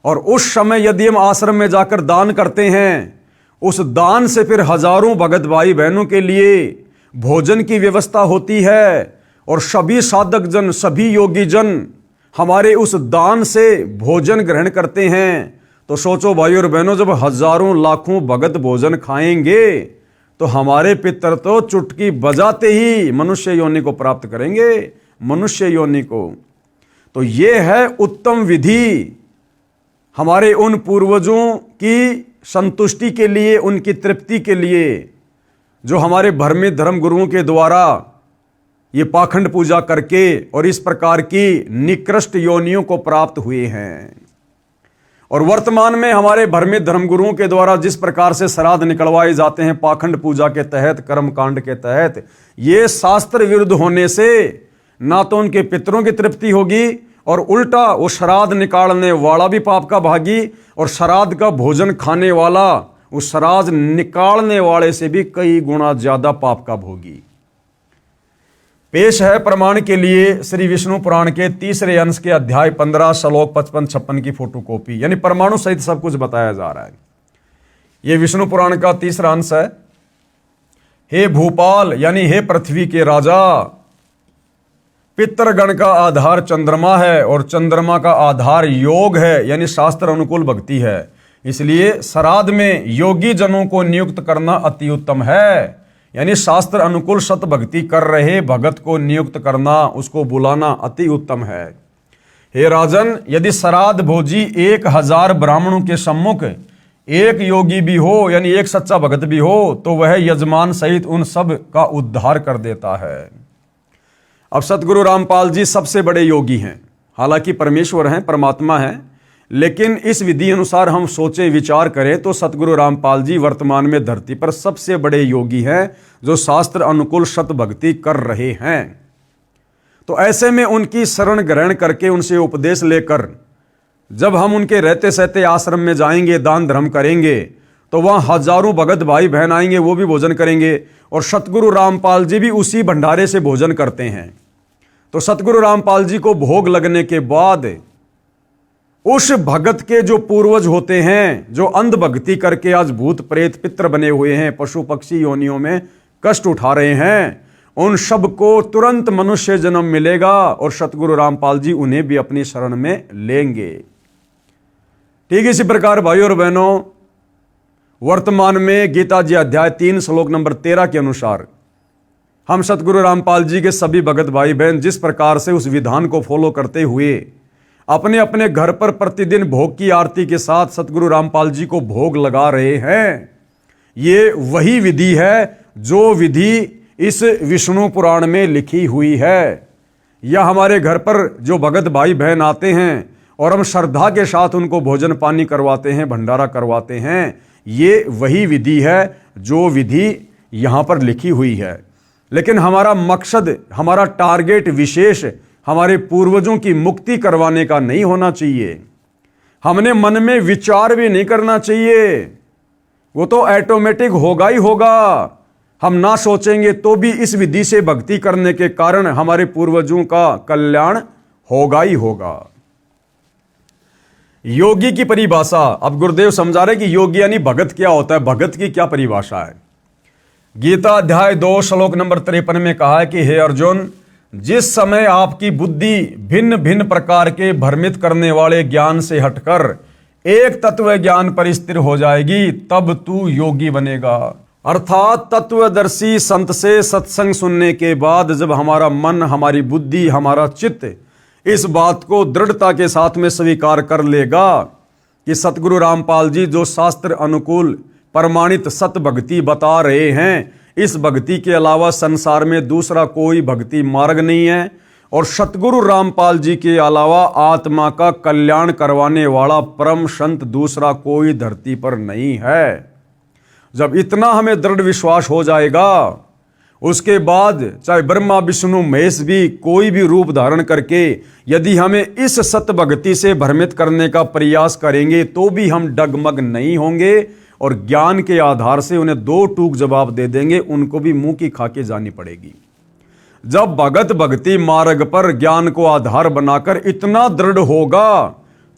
और उस समय यदि हम आश्रम में जाकर दान करते हैं, उस दान से फिर हजारों भगत भाई बहनों के लिए भोजन की व्यवस्था होती है। और सभी साधक जन, सभी योगी जन हमारे उस दान से भोजन ग्रहण करते हैं। तो सोचो भाइयों और बहनों, जब हजारों लाखों भगत भोजन खाएंगे तो हमारे पितर तो चुटकी बजाते ही मनुष्य योनि को प्राप्त करेंगे, मनुष्य योनि को। तो ये है उत्तम विधि हमारे उन पूर्वजों की संतुष्टि के लिए, उनकी तृप्ति के लिए, जो हमारे भ्रमित धर्म गुरुओं के द्वारा ये पाखंड पूजा करके और इस प्रकार की निकृष्ट योनियों को प्राप्त हुए हैं। और वर्तमान में हमारे भ्रमित धर्मगुरुओं के द्वारा जिस प्रकार से श्राद्ध निकलवाए जाते हैं पाखंड पूजा के तहत, कर्म कांड के तहत, ये शास्त्र विरुद्ध होने से ना तो उनके पितरों की तृप्ति होगी और उल्टा वो श्राद्ध निकालने वाला भी पाप का भागी, और श्राद्ध का भोजन खाने वाला उस श्राद्ध निकालने वाले से भी कई गुना ज्यादा पाप का भोगी। पेश है प्रमाण के लिए श्री विष्णु पुराण के 3रे अंश के अध्याय 15 श्लोक 55-56 की फोटोकॉपी, यानी परमाणु सहित सब कुछ बताया जा रहा है। यह विष्णु पुराण का 3रा अंश है। हे भूपाल, यानी हे पृथ्वी के राजा, पितृगण का आधार चंद्रमा है और चंद्रमा का आधार योग है, यानी शास्त्र अनुकूल भक्ति है। इसलिए श्राद्ध में योगी जनों को नियुक्त करना अति उत्तम है, यानी शास्त्र अनुकूल सत भक्ति कर रहे भगत को नियुक्त करना, उसको बुलाना अति उत्तम है। हे राजन, यदि श्राद्ध भोजी 1000 ब्राह्मणों के सम्मुख एक योगी भी हो, यानी एक सच्चा भगत भी हो, तो वह यजमान सहित उन सब का उद्धार कर देता है। अब सतगुरु रामपाल जी सबसे बड़े योगी हैं, हालांकि परमेश्वर हैं, परमात्मा हैं, लेकिन इस विधि अनुसार हम सोचे विचार करें तो सतगुरु रामपाल जी वर्तमान में धरती पर सबसे बड़े योगी हैं जो शास्त्र अनुकूल सत भक्ति कर रहे हैं। तो ऐसे में उनकी शरण ग्रहण करके उनसे उपदेश लेकर जब हम उनके रहते सहते आश्रम में जाएंगे, दान धर्म करेंगे, तो वहां हजारों भगत भाई बहन आएंगे, वो भी भोजन करेंगे। और सतगुरु रामपाल जी भी उसी भंडारे से भोजन करते हैं। तो सतगुरु रामपाल जी को भोग लगने के बाद उस भगत के जो पूर्वज होते हैं, जो अंध भक्ति करके आज भूत प्रेत पित्र बने हुए हैं, पशु पक्षी योनियों में कष्ट उठा रहे हैं, उन सब को तुरंत मनुष्य जन्म मिलेगा और सतगुरु रामपाल जी उन्हें भी अपनी शरण में लेंगे। ठीक इसी प्रकार भाइयों और बहनों, वर्तमान में गीता जी अध्याय 3 श्लोक नंबर 13 के अनुसार हम सतगुरु रामपाल जी के सभी भगत भाई बहन जिस प्रकार से उस विधान को फॉलो करते हुए अपने अपने घर पर प्रतिदिन भोग की आरती के साथ सतगुरु रामपाल जी को भोग लगा रहे हैं, ये वही विधि है जो विधि इस विष्णु पुराण में लिखी हुई है। या हमारे घर पर जो भगत भाई बहन आते हैं और हम श्रद्धा के साथ उनको भोजन पानी करवाते हैं, भंडारा करवाते हैं, ये वही विधि है जो विधि यहाँ पर लिखी हुई है। लेकिन हमारा मकसद, हमारा टारगेट विशेष हमारे पूर्वजों की मुक्ति करवाने का नहीं होना चाहिए। हमने मन में विचार भी नहीं करना चाहिए, वो तो ऑटोमेटिक होगा ही होगा। हम ना सोचेंगे तो भी इस विधि से भक्ति करने के कारण हमारे पूर्वजों का कल्याण होगा ही होगा। योगी की परिभाषा, अब गुरुदेव समझा रहे कि योगी यानी भगत क्या होता है, भगत की क्या परिभाषा है। गीता अध्याय 2 श्लोक नंबर 53 में कहा है कि हे अर्जुन, जिस समय आपकी बुद्धि भिन्न भिन्न प्रकार के भ्रमित करने वाले ज्ञान से हटकर एक तत्व ज्ञान पर स्थिर हो जाएगी, तब तू योगी बनेगा। अर्थात तत्वदर्शी संत से सत्संग सुनने के बाद जब हमारा मन, हमारी बुद्धि, हमारा चित्त इस बात को दृढ़ता के साथ में स्वीकार कर लेगा कि सतगुरु रामपाल जी जो शास्त्र अनुकूल प्रमाणित सत भक्ति बता रहे हैं, इस भक्ति के अलावा संसार में दूसरा कोई भक्ति मार्ग नहीं है, और सतगुरु रामपाल जी के अलावा आत्मा का कल्याण करवाने वाला परम संत दूसरा कोई धरती पर नहीं है। जब इतना हमें दृढ़ विश्वास हो जाएगा, उसके बाद चाहे ब्रह्मा विष्णु महेश भी कोई भी रूप धारण करके यदि हमें इस सत भक्ति से भ्रमित करने का प्रयास करेंगे तो भी हम डगमग नहीं होंगे, और ज्ञान के आधार से उन्हें दो टूक जवाब दे देंगे, उनको भी मुंह की खाके जानी पड़ेगी। जब भगत भक्ति मार्ग पर ज्ञान को आधार बनाकर इतना दृढ़ होगा,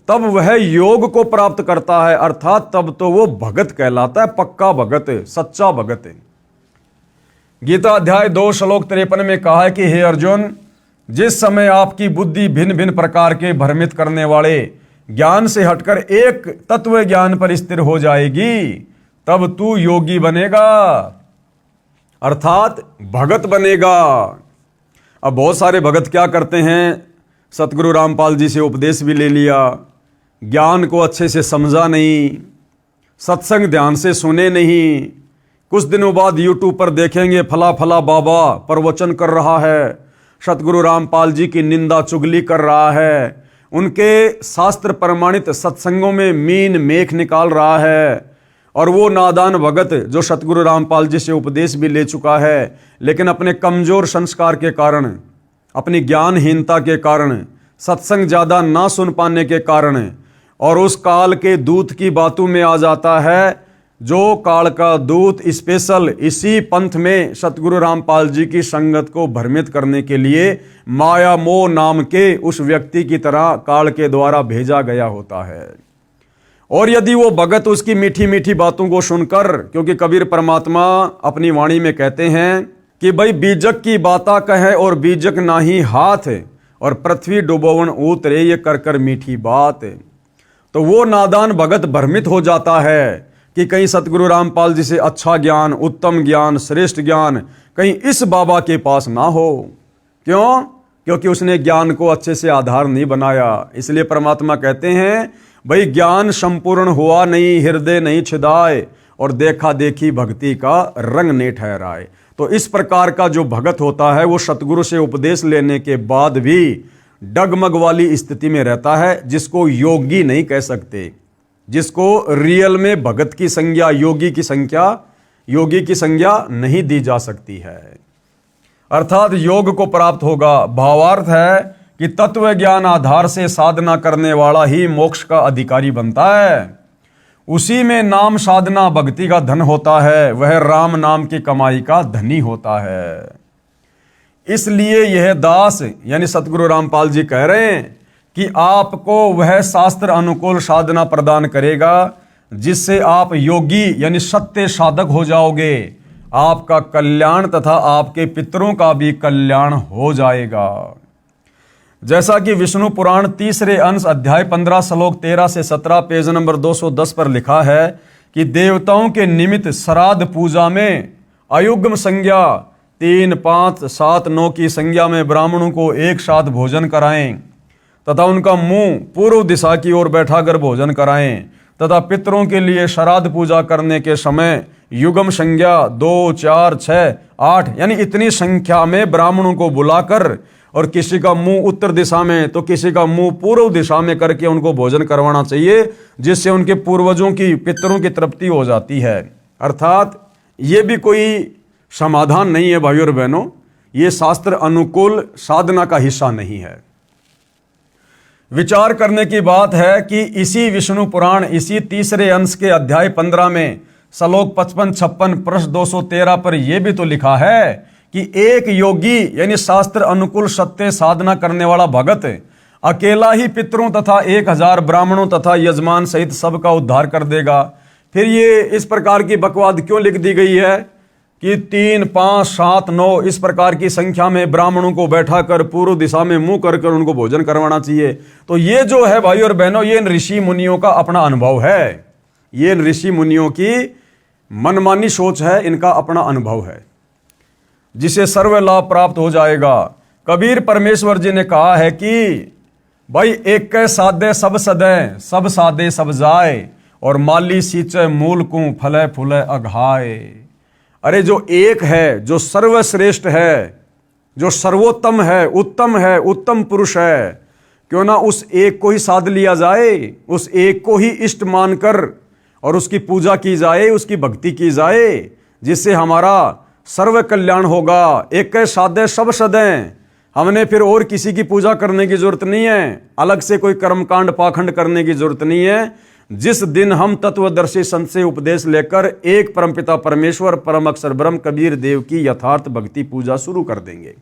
तब वह योग को प्राप्त करता है, अर्थात तब तो वो भगत कहलाता है, पक्का भगत, सच्चा भगत। गीता अध्याय 2 श्लोक 53 में कहा है कि हे अर्जुन, जिस समय आपकी बुद्धि भिन्न भिन्न प्रकार के भ्रमित करने वाले ज्ञान से हटकर एक तत्व ज्ञान पर स्थिर हो जाएगी, तब तू योगी बनेगा, अर्थात भगत बनेगा। अब बहुत सारे भगत क्या करते हैं, सतगुरु रामपाल जी से उपदेश भी ले लिया, ज्ञान को अच्छे से समझा नहीं, सत्संग ध्यान से सुने नहीं, कुछ दिनों बाद यूट्यूब पर देखेंगे फला फला बाबा प्रवचन कर रहा है, सतगुरु रामपाल जी की निंदा चुगली कर रहा है, उनके शास्त्र प्रमाणित सत्संगों में मीन मेख निकाल रहा है, और वो नादान भगत जो सतगुरु रामपाल जी से उपदेश भी ले चुका है, लेकिन अपने कमजोर संस्कार के कारण, अपनी ज्ञानहीनता के कारण, सत्संग ज़्यादा ना सुन पाने के कारण, और उस काल के दूत की बातों में आ जाता है, जो काल का दूत स्पेशल इसी पंथ में सतगुरु रामपाल जी की संगत को भ्रमित करने के लिए माया मोह नाम के उस व्यक्ति की तरह काल के द्वारा भेजा गया होता है। और यदि वो भगत उसकी मीठी मीठी बातों को सुनकर, क्योंकि कबीर परमात्मा अपनी वाणी में कहते हैं कि भाई बीजक की बाता कहे और बीजक नाही हाथ, और पृथ्वी डुबोवन उतरे ये कर कर मीठी बात। तो वो नादान भगत भ्रमित हो जाता है कि कहीं सतगुरु रामपाल जी से अच्छा ज्ञान, उत्तम ज्ञान, श्रेष्ठ ज्ञान कहीं इस बाबा के पास ना हो। क्यों? क्योंकि उसने ज्ञान को अच्छे से आधार नहीं बनाया। इसलिए परमात्मा कहते हैं भाई ज्ञान संपूर्ण हुआ नहीं, हृदय नहीं छिदाए, और देखा देखी भक्ति का रंग नहीं ठहराए। तो इस प्रकार का जो भगत होता है वो सतगुरु से उपदेश लेने के बाद भी डगमग वाली स्थिति में रहता है, जिसको योगी नहीं कह सकते, जिसको रियल में भगत की संज्ञा, योगी की संज्ञा नहीं दी जा सकती है। अर्थात योग को प्राप्त होगा। भावार्थ है कि तत्व ज्ञान आधार से साधना करने वाला ही मोक्ष का अधिकारी बनता है। उसी में नाम साधना भक्ति का धन होता है, वह राम नाम की कमाई का धनी होता है। इसलिए यह दास यानी सतगुरु रामपाल जी कह रहे हैं कि आपको वह शास्त्र अनुकूल साधना प्रदान करेगा जिससे आप योगी यानी सत्य साधक हो जाओगे। आपका कल्याण तथा आपके पितरों का भी कल्याण हो जाएगा। जैसा कि विष्णु पुराण तीसरे अंश अध्याय 15 श्लोक 13 से 17 पेज नंबर 210 पर लिखा है कि देवताओं के निमित्त श्राद्ध पूजा में अयुग्म संज्ञा 3, 5, 7, 9 की संज्ञा में ब्राह्मणों को एक साथ भोजन कराएं तथा उनका मुंह पूर्व दिशा की ओर बैठाकर भोजन कराएं तथा पितरों के लिए श्राद्ध पूजा करने के समय युगम संज्ञा 2, 4, 6, 8 यानी इतनी संख्या में ब्राह्मणों को बुलाकर और किसी का मुंह उत्तर दिशा में तो किसी का मुंह पूर्व दिशा में करके उनको भोजन करवाना चाहिए, जिससे उनके पूर्वजों की पितरों की तृप्ति हो जाती है। अर्थात ये भी कोई समाधान नहीं है भाइयों और बहनों, ये शास्त्र अनुकूल साधना का हिस्सा नहीं है। विचार करने की बात है कि इसी विष्णु पुराण इसी तीसरे अंश के अध्याय 15 में श्लोक 55-56 पृष्ठ 213 पर यह भी तो लिखा है कि एक योगी यानी शास्त्र अनुकूल सत्य साधना करने वाला भगत अकेला ही पितरों तथा 1000 ब्राह्मणों तथा यजमान सहित सबका उद्धार कर देगा। फिर ये इस प्रकार की बकवाद क्यों लिख दी गई है कि 3, 5, 7, 9 इस प्रकार की संख्या में ब्राह्मणों को बैठा कर पूर्व दिशा में मुंह कर उनको भोजन करवाना चाहिए। तो ये जो है भाई और बहनों, ये इन ऋषि मुनियों का अपना अनुभव है। ये इन ऋषि मुनियों की मनमानी सोच है, इनका अपना अनुभव है, जिसे सर्व लाभ प्राप्त हो जाएगा। कबीर परमेश्वर जी ने कहा है कि भाई एक कै साधे सब सदै, सब साधे सब जाए, और माली सींचे मूल को फले फूले अघाए। अरे जो एक है, जो सर्वश्रेष्ठ है, जो सर्वोत्तम है, उत्तम पुरुष है, क्यों ना उस एक को ही साध लिया जाए, उस एक को ही इष्ट मानकर और उसकी पूजा की जाए, उसकी भक्ति की जाए, जिससे हमारा सर्व कल्याण होगा। एक कै साधे सब सदै, हमने फिर और किसी की पूजा करने की जरूरत नहीं है, अलग से कोई कर्मकांड पाखंड करने की जरूरत नहीं है। जिस दिन हम तत्वदर्शी संत से उपदेश लेकर एक परमपिता परमेश्वर परम अक्षर ब्रह्म कबीर देव की यथार्थ भक्ति पूजा शुरू कर देंगे।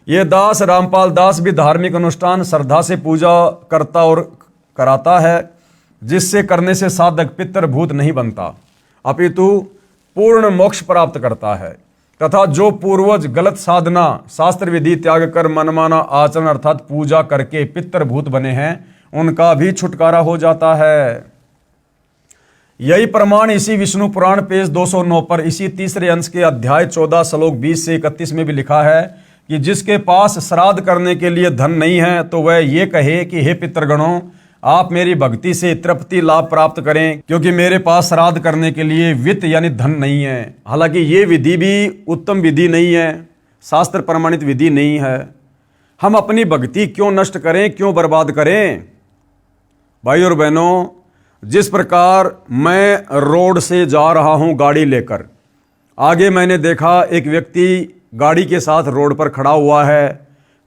ये दास रामपाल दास भी धार्मिक अनुष्ठान श्रद्धा से पूजा करता और कराता है, जिससे करने से साधक पितर भूत नहीं बनता, अपितु पूर्ण मोक्ष प्राप्त करता है। तथा जो पूर्वज गलत साधना शास्त्र विधि त्याग कर मनमाना आचरण अर्थात पूजा करके पितर भूत बने हैं, उनका भी छुटकारा हो जाता है। यही प्रमाण इसी विष्णु पुराण पेज 209 पर इसी तीसरे अंश के अध्याय 14 श्लोक 20 से 31 में भी लिखा है कि जिसके पास श्राद्ध करने के लिए धन नहीं है, तो वह ये कहे कि हे पितृगणों, आप मेरी भक्ति से तृप्ति लाभ प्राप्त करें, क्योंकि मेरे पास श्राद्ध करने के लिए वित्त यानी धन नहीं है। हालांकि ये विधि भी उत्तम विधि नहीं है, शास्त्र प्रमाणित विधि नहीं है। हम अपनी भक्ति क्यों नष्ट करें, क्यों बर्बाद करें? भाई और बहनों, जिस प्रकार मैं रोड से जा रहा हूं गाड़ी लेकर, आगे मैंने देखा एक व्यक्ति गाड़ी के साथ रोड पर खड़ा हुआ है।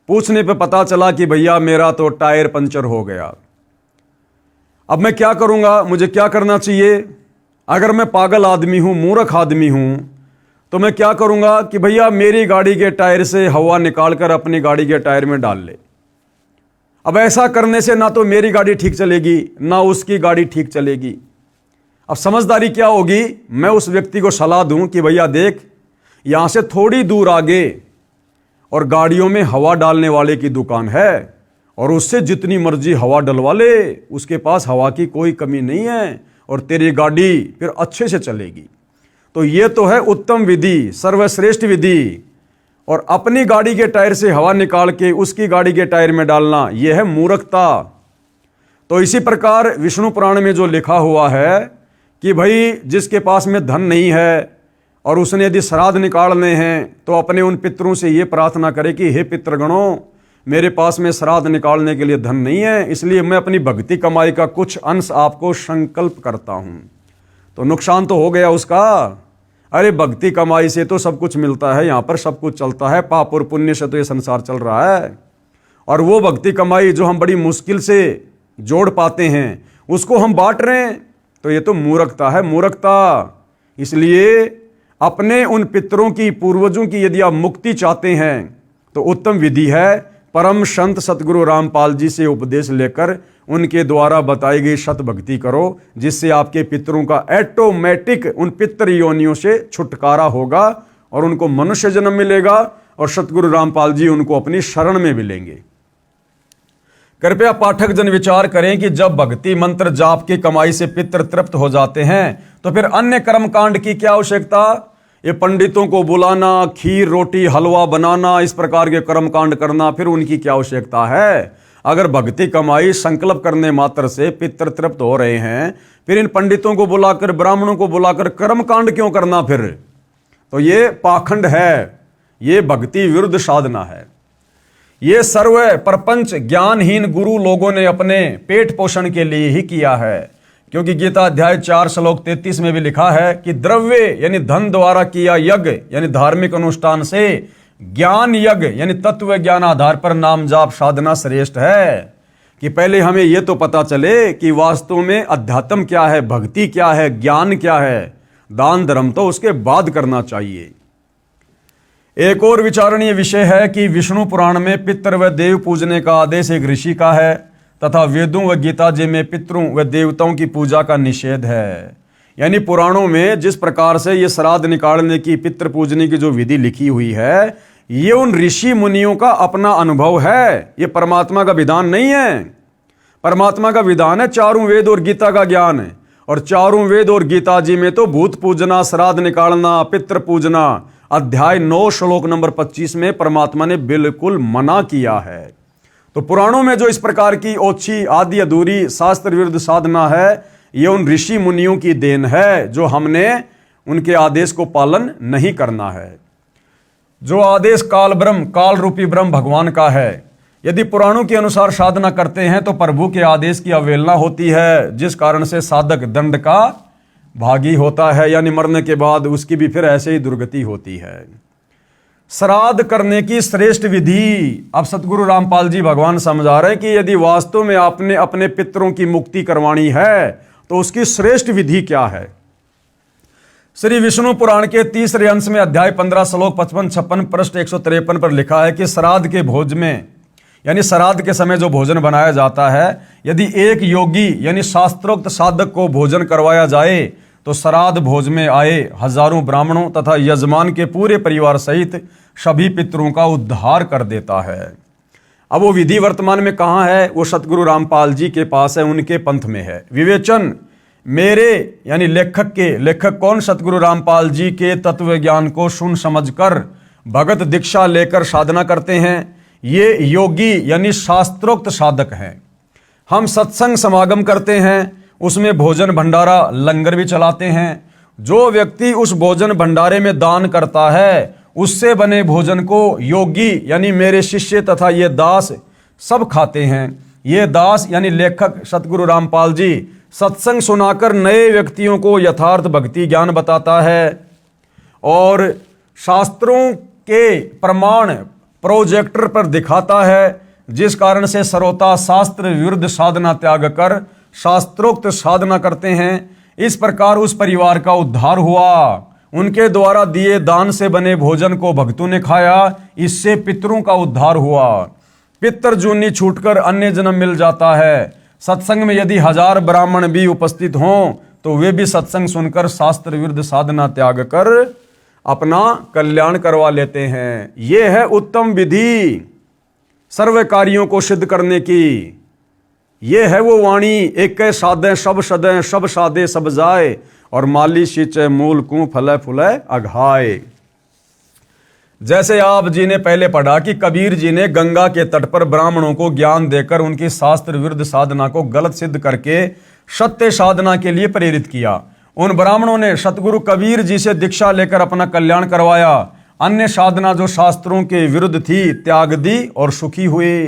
पूछने पे पता चला कि भैया मेरा तो टायर पंचर हो गया। अब मैं क्या करूंगा, मुझे क्या करना चाहिए? अगर मैं पागल आदमी हूं, मूर्ख आदमी हूं, तो मैं क्या करूंगा कि भैया मेरी गाड़ी के टायर से हवा निकालकर अपनी गाड़ी के टायर में डाल ले। अब ऐसा करने से ना तो मेरी गाड़ी ठीक चलेगी, ना उसकी गाड़ी ठीक चलेगी। अब समझदारी क्या होगी? मैं उस व्यक्ति को सलाह दूं कि भैया देख, यहां से थोड़ी दूर आगे और गाड़ियों में हवा डालने वाले की दुकान है, और उससे जितनी मर्जी हवा डलवा ले, उसके पास हवा की कोई कमी नहीं है, और तेरी गाड़ी फिर अच्छे से चलेगी। तो ये तो है उत्तम विधि, सर्वश्रेष्ठ विधि। और अपनी गाड़ी के टायर से हवा निकाल के उसकी गाड़ी के टायर में डालना, यह है मूर्खता। तो इसी प्रकार विष्णु पुराण में जो लिखा हुआ है कि भाई जिसके पास में धन नहीं है और उसने यदि श्राद्ध निकालने हैं, तो अपने उन पितरों से ये प्रार्थना करे कि हे पितृगणों, मेरे पास में श्राद्ध निकालने के लिए धन नहीं है, इसलिए मैं अपनी भक्ति कमाई का कुछ अंश आपको संकल्प करता हूं। तो नुकसान तो हो गया उसका। अरे भक्ति कमाई से तो सब कुछ मिलता है, यहां पर सब कुछ चलता है, पाप और पुण्य से तो ये संसार चल रहा है। और वो भक्ति कमाई जो हम बड़ी मुश्किल से जोड़ पाते हैं, उसको हम बांट रहे हैं, तो ये तो मूर्खता है, मूर्खता। इसलिए अपने उन पितरों की, पूर्वजों की यदि आप मुक्ति चाहते हैं, तो उत्तम विधि है परम संत सतगुरु रामपाल जी से उपदेश लेकर उनके द्वारा बताई गई सत भक्ति करो, जिससे आपके पितरों का ऑटोमेटिक उन पितृ योनियों से छुटकारा होगा और उनको मनुष्य जन्म मिलेगा, और सतगुरु रामपाल जी उनको अपनी शरण में भी लेंगे। कृपया पाठक जन विचार करें कि जब भक्ति मंत्र जाप की कमाई से पितृ तृप्त हो जाते हैं, तो फिर अन्य कर्मकांड की क्या आवश्यकता? ये पंडितों को बुलाना, खीर रोटी हलवा बनाना, इस प्रकार के कर्मकांड करना, फिर उनकी क्या आवश्यकता है? अगर भक्ति कमाई संकल्प करने मात्र से पितृ तृप्त हो रहे हैं, फिर इन पंडितों को बुलाकर, ब्राह्मणों को बुलाकर कर्मकांड क्यों करना? फिर तो ये पाखंड है, ये भक्ति विरुद्ध साधना है। ये सर्व प्रपंच ज्ञानहीन गुरु लोगों ने अपने पेट पोषण के लिए ही किया है, क्योंकि गीता अध्याय 4 श्लोक 33 में भी लिखा है कि द्रव्य यानी धन द्वारा किया यज्ञ यानी धार्मिक अनुष्ठान से ज्ञान यज्ञ यानी तत्व ज्ञान आधार पर नाम जाप साधना श्रेष्ठ है। कि पहले हमें यह तो पता चले कि वास्तव में अध्यात्म क्या है, भक्ति क्या है, ज्ञान क्या है। दान धर्म तो उसके बाद करना चाहिए। एक और विचारणीय विषय है कि विष्णु पुराण में पितृ व देव पूजने का आदेश एक ऋषि का है तथा वेदों व गीता जी में पितरों व देवताओं की पूजा का निषेध है। यानी पुराणों में जिस प्रकार से ये श्राद्ध निकालने की, पितृ पूजने की जो विधि लिखी हुई है, ये उन ऋषि मुनियों का अपना अनुभव है, ये परमात्मा का विधान नहीं है। परमात्मा का विधान है चारों वेद और गीता का ज्ञान है, और चारों वेद और गीता जी में तो भूत पूजना, श्राद्ध निकालना, पितृ पूजना अध्याय 9 श्लोक नंबर 25 में परमात्मा ने बिल्कुल मना किया है। तो पुराणों में जो इस प्रकार की ओछी, आदि अधूरी, शास्त्र विरुद्ध साधना है, ये उन ऋषि मुनियों की देन है, जो हमने उनके आदेश को पालन नहीं करना है। जो आदेश काल ब्रह्म, काल रूपी ब्रह्म भगवान का है, यदि पुराणों के अनुसार साधना करते हैं तो प्रभु के आदेश की अवहेलना होती है, जिस कारण से साधक दंड का भागी होता है, यानी मरने के बाद उसकी भी फिर ऐसे ही दुर्गति होती है। श्राद्ध करने की श्रेष्ठ विधि अब सतगुरु रामपाल जी भगवान समझा रहे हैं कि यदि वास्तव में आपने अपने पितरों की मुक्ति करवानी है तो उसकी श्रेष्ठ विधि क्या है। श्री विष्णु पुराण के 3रे अंश में अध्याय 15 श्लोक 55-56 पृष्ठ 153 पर लिखा है कि श्राद्ध के भोज में, यानी श्राद्ध के समय जो भोजन बनाया जाता है, यदि एक योगी यानी शास्त्रोक्त साधक को भोजन करवाया जाए तो श्राद्ध भोज में आए हजारों ब्राह्मणों तथा यजमान के पूरे परिवार सहित सभी पितरों का उद्धार कर देता है। अब वो विधि वर्तमान में कहाँ है? वो सतगुरु रामपाल जी के पास है, उनके पंथ में है। विवेचन मेरे यानी लेखक कौन? सतगुरु रामपाल जी के तत्व ज्ञान को सुन समझकर भगत दीक्षा लेकर साधना करते हैं। ये योगी यानी शास्त्रोक्त साधक हैं। हम सत्संग समागम करते हैं, उसमें भोजन भंडारा लंगर भी चलाते हैं। जो व्यक्ति उस भोजन भंडारे में दान करता है, उससे बने भोजन को योगी यानी मेरे शिष्य तथा ये दास सब खाते हैं। ये दास यानी लेखक सतगुरु रामपाल जी सत्संग सुनाकर नए व्यक्तियों को यथार्थ भक्ति ज्ञान बताता है और शास्त्रों के प्रमाण प्रोजेक्टर पर दिखाता है, जिस कारण से श्रोता शास्त्र विरुद्ध साधना त्याग कर शास्त्रोक्त साधना करते हैं। इस प्रकार उस परिवार का उद्धार हुआ। उनके द्वारा दिए दान से बने भोजन को भक्तों ने खाया, इससे पितरों का उद्धार हुआ। पितर जूनी छूटकर अन्य जन्म मिल जाता है। सत्संग में यदि 1000 ब्राह्मण भी उपस्थित हों तो वे भी सत्संग सुनकर शास्त्र विरुद्ध साधना त्याग कर अपना कल्याण करवा लेते हैं। ये है उत्तम विधि सर्व कार्यों को सिद्ध करने की। ये है वो वाणी, एक साधे सब सदे, सब साधे सब जाए, और माली सींचे मूल कूं फले फुले अघाए। जैसे आप जी ने पहले पढ़ा कि कबीर जी ने गंगा के तट पर ब्राह्मणों को ज्ञान देकर उनकी शास्त्र विरुद्ध साधना को गलत सिद्ध करके सत्य साधना के लिए प्रेरित किया। उन ब्राह्मणों ने सतगुरु कबीर जी से दीक्षा लेकर अपना कल्याण करवाया। अन्य साधना जो शास्त्रों के विरुद्ध थी त्याग दी और सुखी हुए।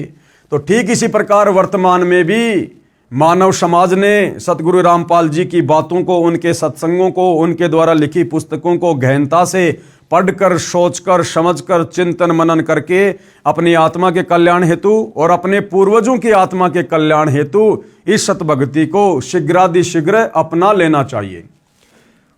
तो ठीक इसी प्रकार वर्तमान में भी मानव समाज ने सतगुरु रामपाल जी की बातों को, उनके सत्संगों को, उनके द्वारा लिखी पुस्तकों को गहनता से पढ़कर, सोचकर, समझकर, चिंतन मनन करके अपनी आत्मा के कल्याण हेतु और अपने पूर्वजों की आत्मा के कल्याण हेतु इस सतभक्ति को शीघ्रातिशीघ्र अपना लेना चाहिए।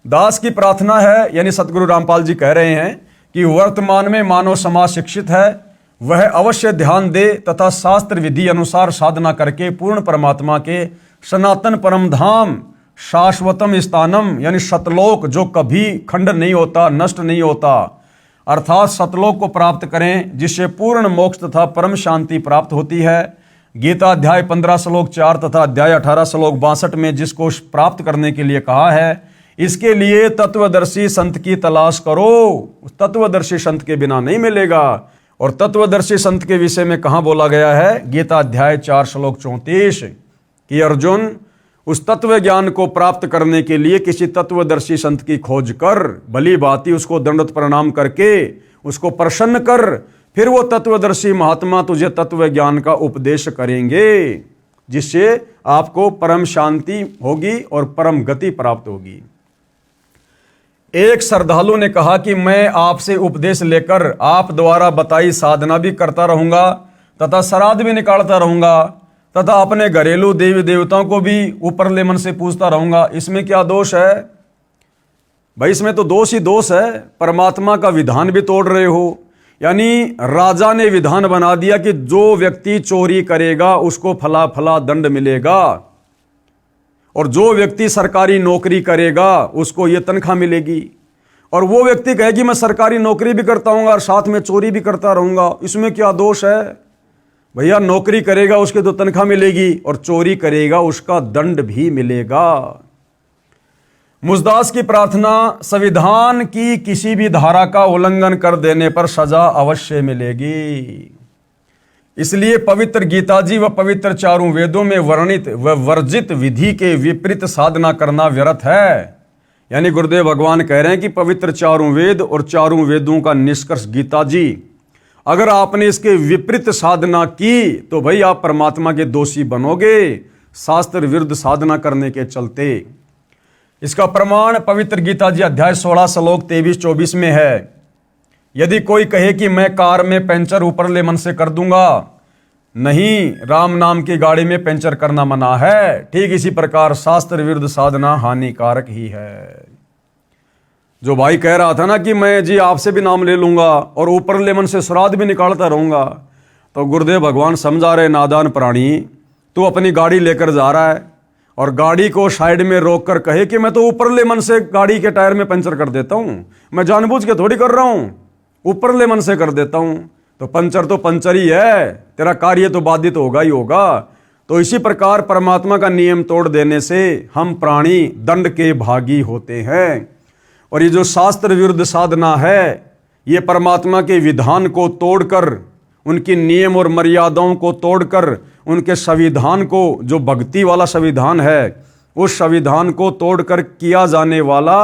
दास की प्रार्थना है, यानी सतगुरु रामपाल जी कह रहे हैं कि वर्तमान में मानव समाज शिक्षित है, वह अवश्य ध्यान दे तथा शास्त्र विधि अनुसार साधना करके पूर्ण परमात्मा के सनातन परम धाम शाश्वतम स्थानम यानी सतलोक, जो कभी खंड नहीं होता, नष्ट नहीं होता, अर्थात सतलोक को प्राप्त करें, जिससे पूर्ण मोक्ष तथा परम शांति प्राप्त होती है। गीता अध्याय 15 श्लोक 4 तथा अध्याय 18 श्लोक 62 में जिसको प्राप्त करने के लिए कहा है, इसके लिए तत्वदर्शी संत की तलाश करो। तत्वदर्शी संत के बिना नहीं मिलेगा। और तत्वदर्शी संत के विषय में कहाँ बोला गया है? गीता अध्याय 4 श्लोक 34 कि अर्जुन, उस तत्व ज्ञान को प्राप्त करने के लिए किसी तत्वदर्शी संत की खोज कर, भली भांति उसको दंडवत प्रणाम करके उसको प्रसन्न कर, फिर वो तत्वदर्शी महात्मा तुझे तत्व ज्ञान का उपदेश करेंगे, जिससे आपको परम शांति होगी और परम गति प्राप्त होगी। एक श्रद्धालु ने कहा कि मैं आपसे उपदेश लेकर आप द्वारा बताई साधना भी करता रहूंगा तथा श्राद्ध भी निकालता रहूंगा तथा अपने घरेलू देवी देवताओं को भी ऊपरले मन से पूजता रहूंगा, इसमें क्या दोष है? भाई इसमें तो दोष ही दोष है, परमात्मा का विधान भी तोड़ रहे हो। यानी राजा ने विधान बना दिया कि जो व्यक्ति चोरी करेगा उसको फला फला दंड मिलेगा, और जो व्यक्ति सरकारी नौकरी करेगा उसको ये तनख्वाह मिलेगी। और वो व्यक्ति कहे कि मैं सरकारी नौकरी भी करता हूँ और साथ में चोरी भी करता रहूंगा, इसमें क्या दोष है? भैया नौकरी करेगा उसके तो तनख्वाह मिलेगी, और चोरी करेगा उसका दंड भी मिलेगा। मुजदास की प्रार्थना, संविधान की किसी भी धारा का उल्लंघन कर देने पर सजा अवश्य मिलेगी। इसलिए पवित्र गीता जी व पवित्र चारों वेदों में वर्णित व वर्जित विधि के विपरीत साधना करना व्यर्थ है। यानी गुरुदेव भगवान कह रहे हैं कि पवित्र चारों वेद और चारों वेदों का निष्कर्ष गीता जी, अगर आपने इसके विपरीत साधना की तो भाई आप परमात्मा के दोषी बनोगे, शास्त्र विरुद्ध साधना करने के चलते। इसका प्रमाण पवित्र गीता जी अध्याय 16 श्लोक 23-24 में है। यदि कोई कहे कि मैं कार में पंचर ऊपरले मन से कर दूंगा, नहीं, राम नाम की गाड़ी में पंचर करना मना है। ठीक इसी प्रकार शास्त्र विरुद्ध साधना हानिकारक ही है। जो भाई कह रहा था ना कि मैं जी आपसे भी नाम ले लूंगा और ऊपरले मन से श्राद्ध भी निकालता रहूंगा, तो गुरुदेव भगवान समझा रहे, नादान प्राणी, तू अपनी गाड़ी लेकर जा रहा है और गाड़ी को साइड में रोककर कहे कि मैं तो ऊपरले मन से गाड़ी के टायर में पंचर कर देता हूं, मैं जानबूझ के थोड़ी कर रहा हूं, ऊपरले मन से कर देता हूं, तो पंचर ही है, तेरा कार्य तो बाधित होगा ही होगा। तो इसी प्रकार परमात्मा का नियम तोड़ देने से हम प्राणी दंड के भागी होते हैं। और ये जो शास्त्र विरुद्ध साधना है, ये परमात्मा के विधान को तोड़कर, उनकी नियम और मर्यादाओं को तोड़कर, उनके संविधान को, जो भक्ति वाला संविधान है, उस संविधान को तोड़कर किया जाने वाला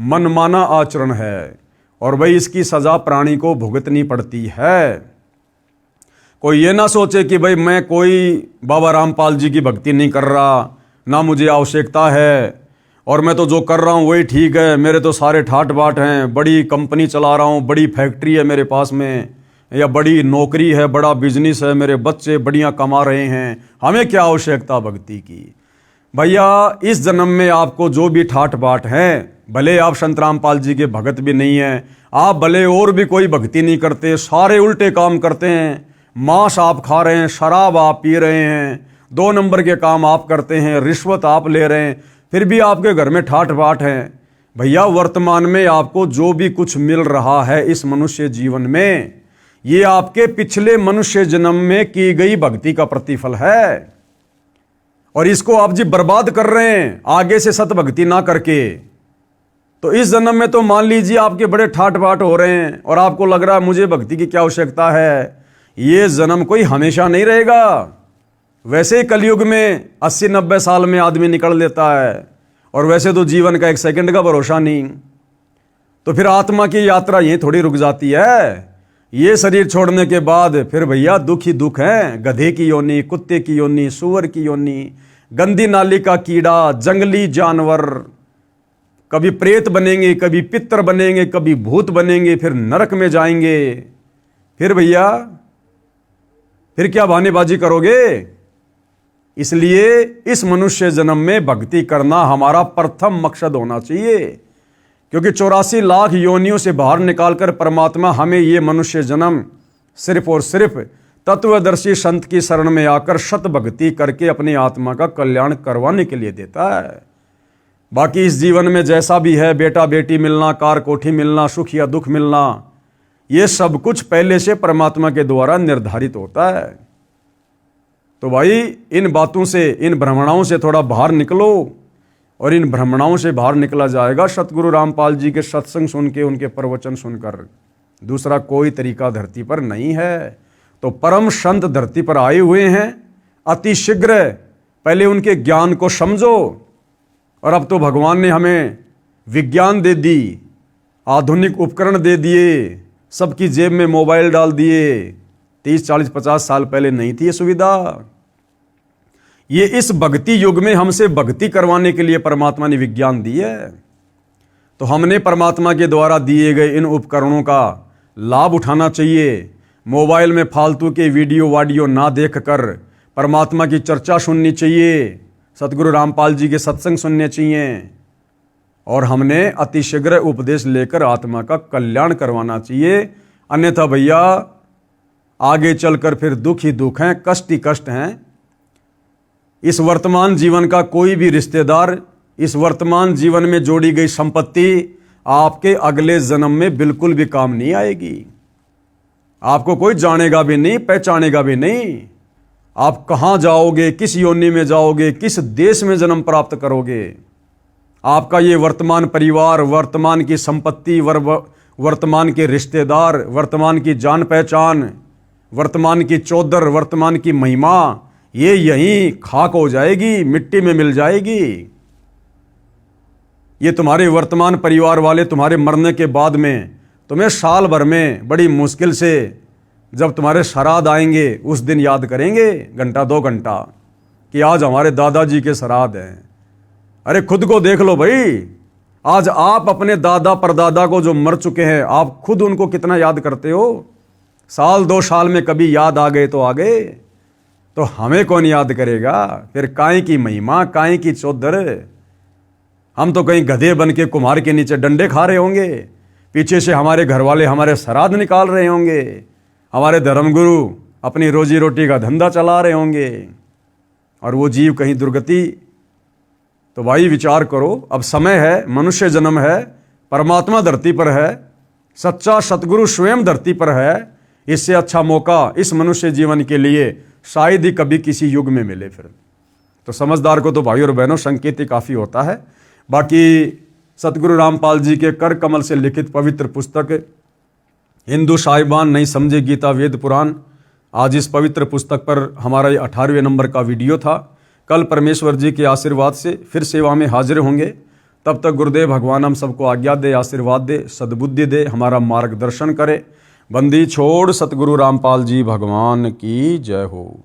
मनमाना आचरण है। और भाई इसकी सजा प्राणी को भुगतनी पड़ती है। कोई ये ना सोचे कि भाई मैं कोई बाबा रामपाल जी की भक्ति नहीं कर रहा, ना मुझे आवश्यकता है, और मैं तो जो कर रहा हूँ वही ठीक है, मेरे तो सारे ठाट बाट हैं, बड़ी कंपनी चला रहा हूँ, बड़ी फैक्ट्री है मेरे पास में, या बड़ी नौकरी है, बड़ा बिजनेस है, मेरे बच्चे बढ़िया कमा रहे हैं, हमें क्या आवश्यकता भक्ति की। भैया इस जन्म में आपको जो भी ठाट बाट हैं, भले आप संत रामपाल जी के भगत भी नहीं हैं, आप भले और भी कोई भक्ति नहीं करते, सारे उल्टे काम करते हैं, मांस आप खा रहे हैं, शराब आप पी रहे हैं, 2 नंबर के काम आप करते हैं, रिश्वत आप ले रहे हैं, फिर भी आपके घर में ठाट बाट हैं। भैया वर्तमान में आपको जो भी कुछ मिल रहा है इस मनुष्य जीवन में, ये आपके पिछले मनुष्य जन्म में की गई भक्ति का प्रतिफल है, और इसको आप जी बर्बाद कर रहे हैं आगे से सत भक्ति ना करके। तो इस जन्म में तो मान लीजिए आपके बड़े ठाट बाट हो रहे हैं और आपको लग रहा है मुझे भक्ति की क्या आवश्यकता है। ये जन्म कोई हमेशा नहीं रहेगा। वैसे ही कलयुग में 80-90 साल में आदमी निकल लेता है, और वैसे तो जीवन का 1 सेकंड का भरोसा नहीं। तो फिर आत्मा की यात्रा यहीं थोड़ी रुक जाती है। ये शरीर छोड़ने के बाद फिर भैया दुख ही दुख है। गधे की योनि, कुत्ते की योनि, सूअर की योनि, गंदी नाली का कीड़ा, जंगली जानवर, कभी प्रेत बनेंगे, कभी पितर बनेंगे, कभी भूत बनेंगे, फिर नरक में जाएंगे। फिर भैया फिर क्या बहानेबाजी करोगे? इसलिए इस मनुष्य जन्म में भक्ति करना हमारा प्रथम मकसद होना चाहिए, क्योंकि 84 लाख योनियों से बाहर निकालकर परमात्मा हमें ये मनुष्य जन्म सिर्फ और सिर्फ तत्वदर्शी संत की शरण में आकर सत भक्ति करके अपनी आत्मा का कल्याण करवाने के लिए देता है। बाकी इस जीवन में जैसा भी है, बेटा बेटी मिलना, कार कोठी मिलना, सुख या दुख मिलना, ये सब कुछ पहले से परमात्मा के द्वारा निर्धारित होता है। तो भाई इन बातों से, इन भ्रमणाओं से थोड़ा बाहर निकलो, और इन भ्रमणाओं से बाहर निकला जाएगा सतगुरु रामपाल जी के सत्संग सुन के, उनके प्रवचन सुनकर। दूसरा कोई तरीका धरती पर नहीं है। तो परम संत धरती पर आए हुए हैं, अति शीघ्र पहले उनके ज्ञान को समझो। और अब तो भगवान ने हमें विज्ञान दे दी, आधुनिक उपकरण दे दिए, सबकी जेब में मोबाइल डाल दिए। 30, 40, 50 साल पहले नहीं थी ये सुविधा। ये इस भक्ति युग में हमसे भक्ति करवाने के लिए परमात्मा ने विज्ञान दी है। तो हमने परमात्मा के द्वारा दिए गए इन उपकरणों का लाभ उठाना चाहिए। मोबाइल में फालतू के वीडियो वाडियो ना देखकर परमात्मा की चर्चा सुननी चाहिए, सतगुरु रामपाल जी के सत्संग सुनने चाहिए। और हमने अतिशीघ्र उपदेश लेकर आत्मा का कल्याण करवाना चाहिए। अन्यथा भैया आगे चलकर फिर दुख ही दुख हैं, कष्ट ही कष्ट हैं। इस वर्तमान जीवन का कोई भी रिश्तेदार, इस वर्तमान जीवन में जोड़ी गई संपत्ति आपके अगले जन्म में बिल्कुल भी काम नहीं आएगी। आपको कोई जानेगा भी नहीं, पहचानेगा भी नहीं। आप कहां जाओगे, किस योनि में जाओगे, किस देश में जन्म प्राप्त करोगे, आपका ये वर्तमान परिवार, वर्तमान की संपत्ति, वर्तमान के रिश्तेदार, वर्तमान की जान पहचान, वर्तमान की चौधर, वर्तमान की महिमा, ये यहीं खाक हो जाएगी, मिट्टी में मिल जाएगी। ये तुम्हारे वर्तमान परिवार वाले तुम्हारे मरने के बाद में तुम्हें साल भर में बड़ी मुश्किल से जब तुम्हारे श्राद्ध आएंगे उस दिन याद करेंगे, घंटा 2 घंटा, कि आज हमारे दादाजी के श्राद्ध हैं। अरे खुद को देख लो भाई, आज आप अपने दादा परदादा को जो मर चुके हैं, आप खुद उनको कितना याद करते हो। साल 2 साल में कभी याद आ गए तो आ गए, तो हमें कौन याद करेगा। फिर काहे की महिमा, काहे की चौधर। हम तो कहीं गधे बन के कुम्हार के नीचे डंडे खा रहे होंगे, पीछे से हमारे घर वाले हमारे श्राद्ध निकाल रहे होंगे, हमारे धर्मगुरु अपनी रोजी रोटी का धंधा चला रहे होंगे, और वो जीव कहीं दुर्गति। तो भाई विचार करो, अब समय है, मनुष्य जन्म है, परमात्मा धरती पर है, सच्चा सतगुरु स्वयं धरती पर है। इससे अच्छा मौका इस मनुष्य जीवन के लिए शायद ही कभी किसी युग में मिले। फिर तो समझदार को तो भाई और बहनों संकेत ही काफ़ी होता है। बाकी सतगुरु रामपाल जी के कर कमल से लिखित पवित्र पुस्तक हिंदू साहिबान नहीं समझे गीता वेद पुराण, आज इस पवित्र पुस्तक पर हमारा ये 18वें नंबर का वीडियो था। कल परमेश्वर जी के आशीर्वाद से फिर सेवा में हाजिर होंगे। तब तक गुरुदेव भगवान हम सबको आज्ञा दे, आशीर्वाद दे, सद्बुद्धि दे, हमारा मार्गदर्शन करे। बंदी छोड़ सतगुरु रामपाल जी भगवान की जय हो।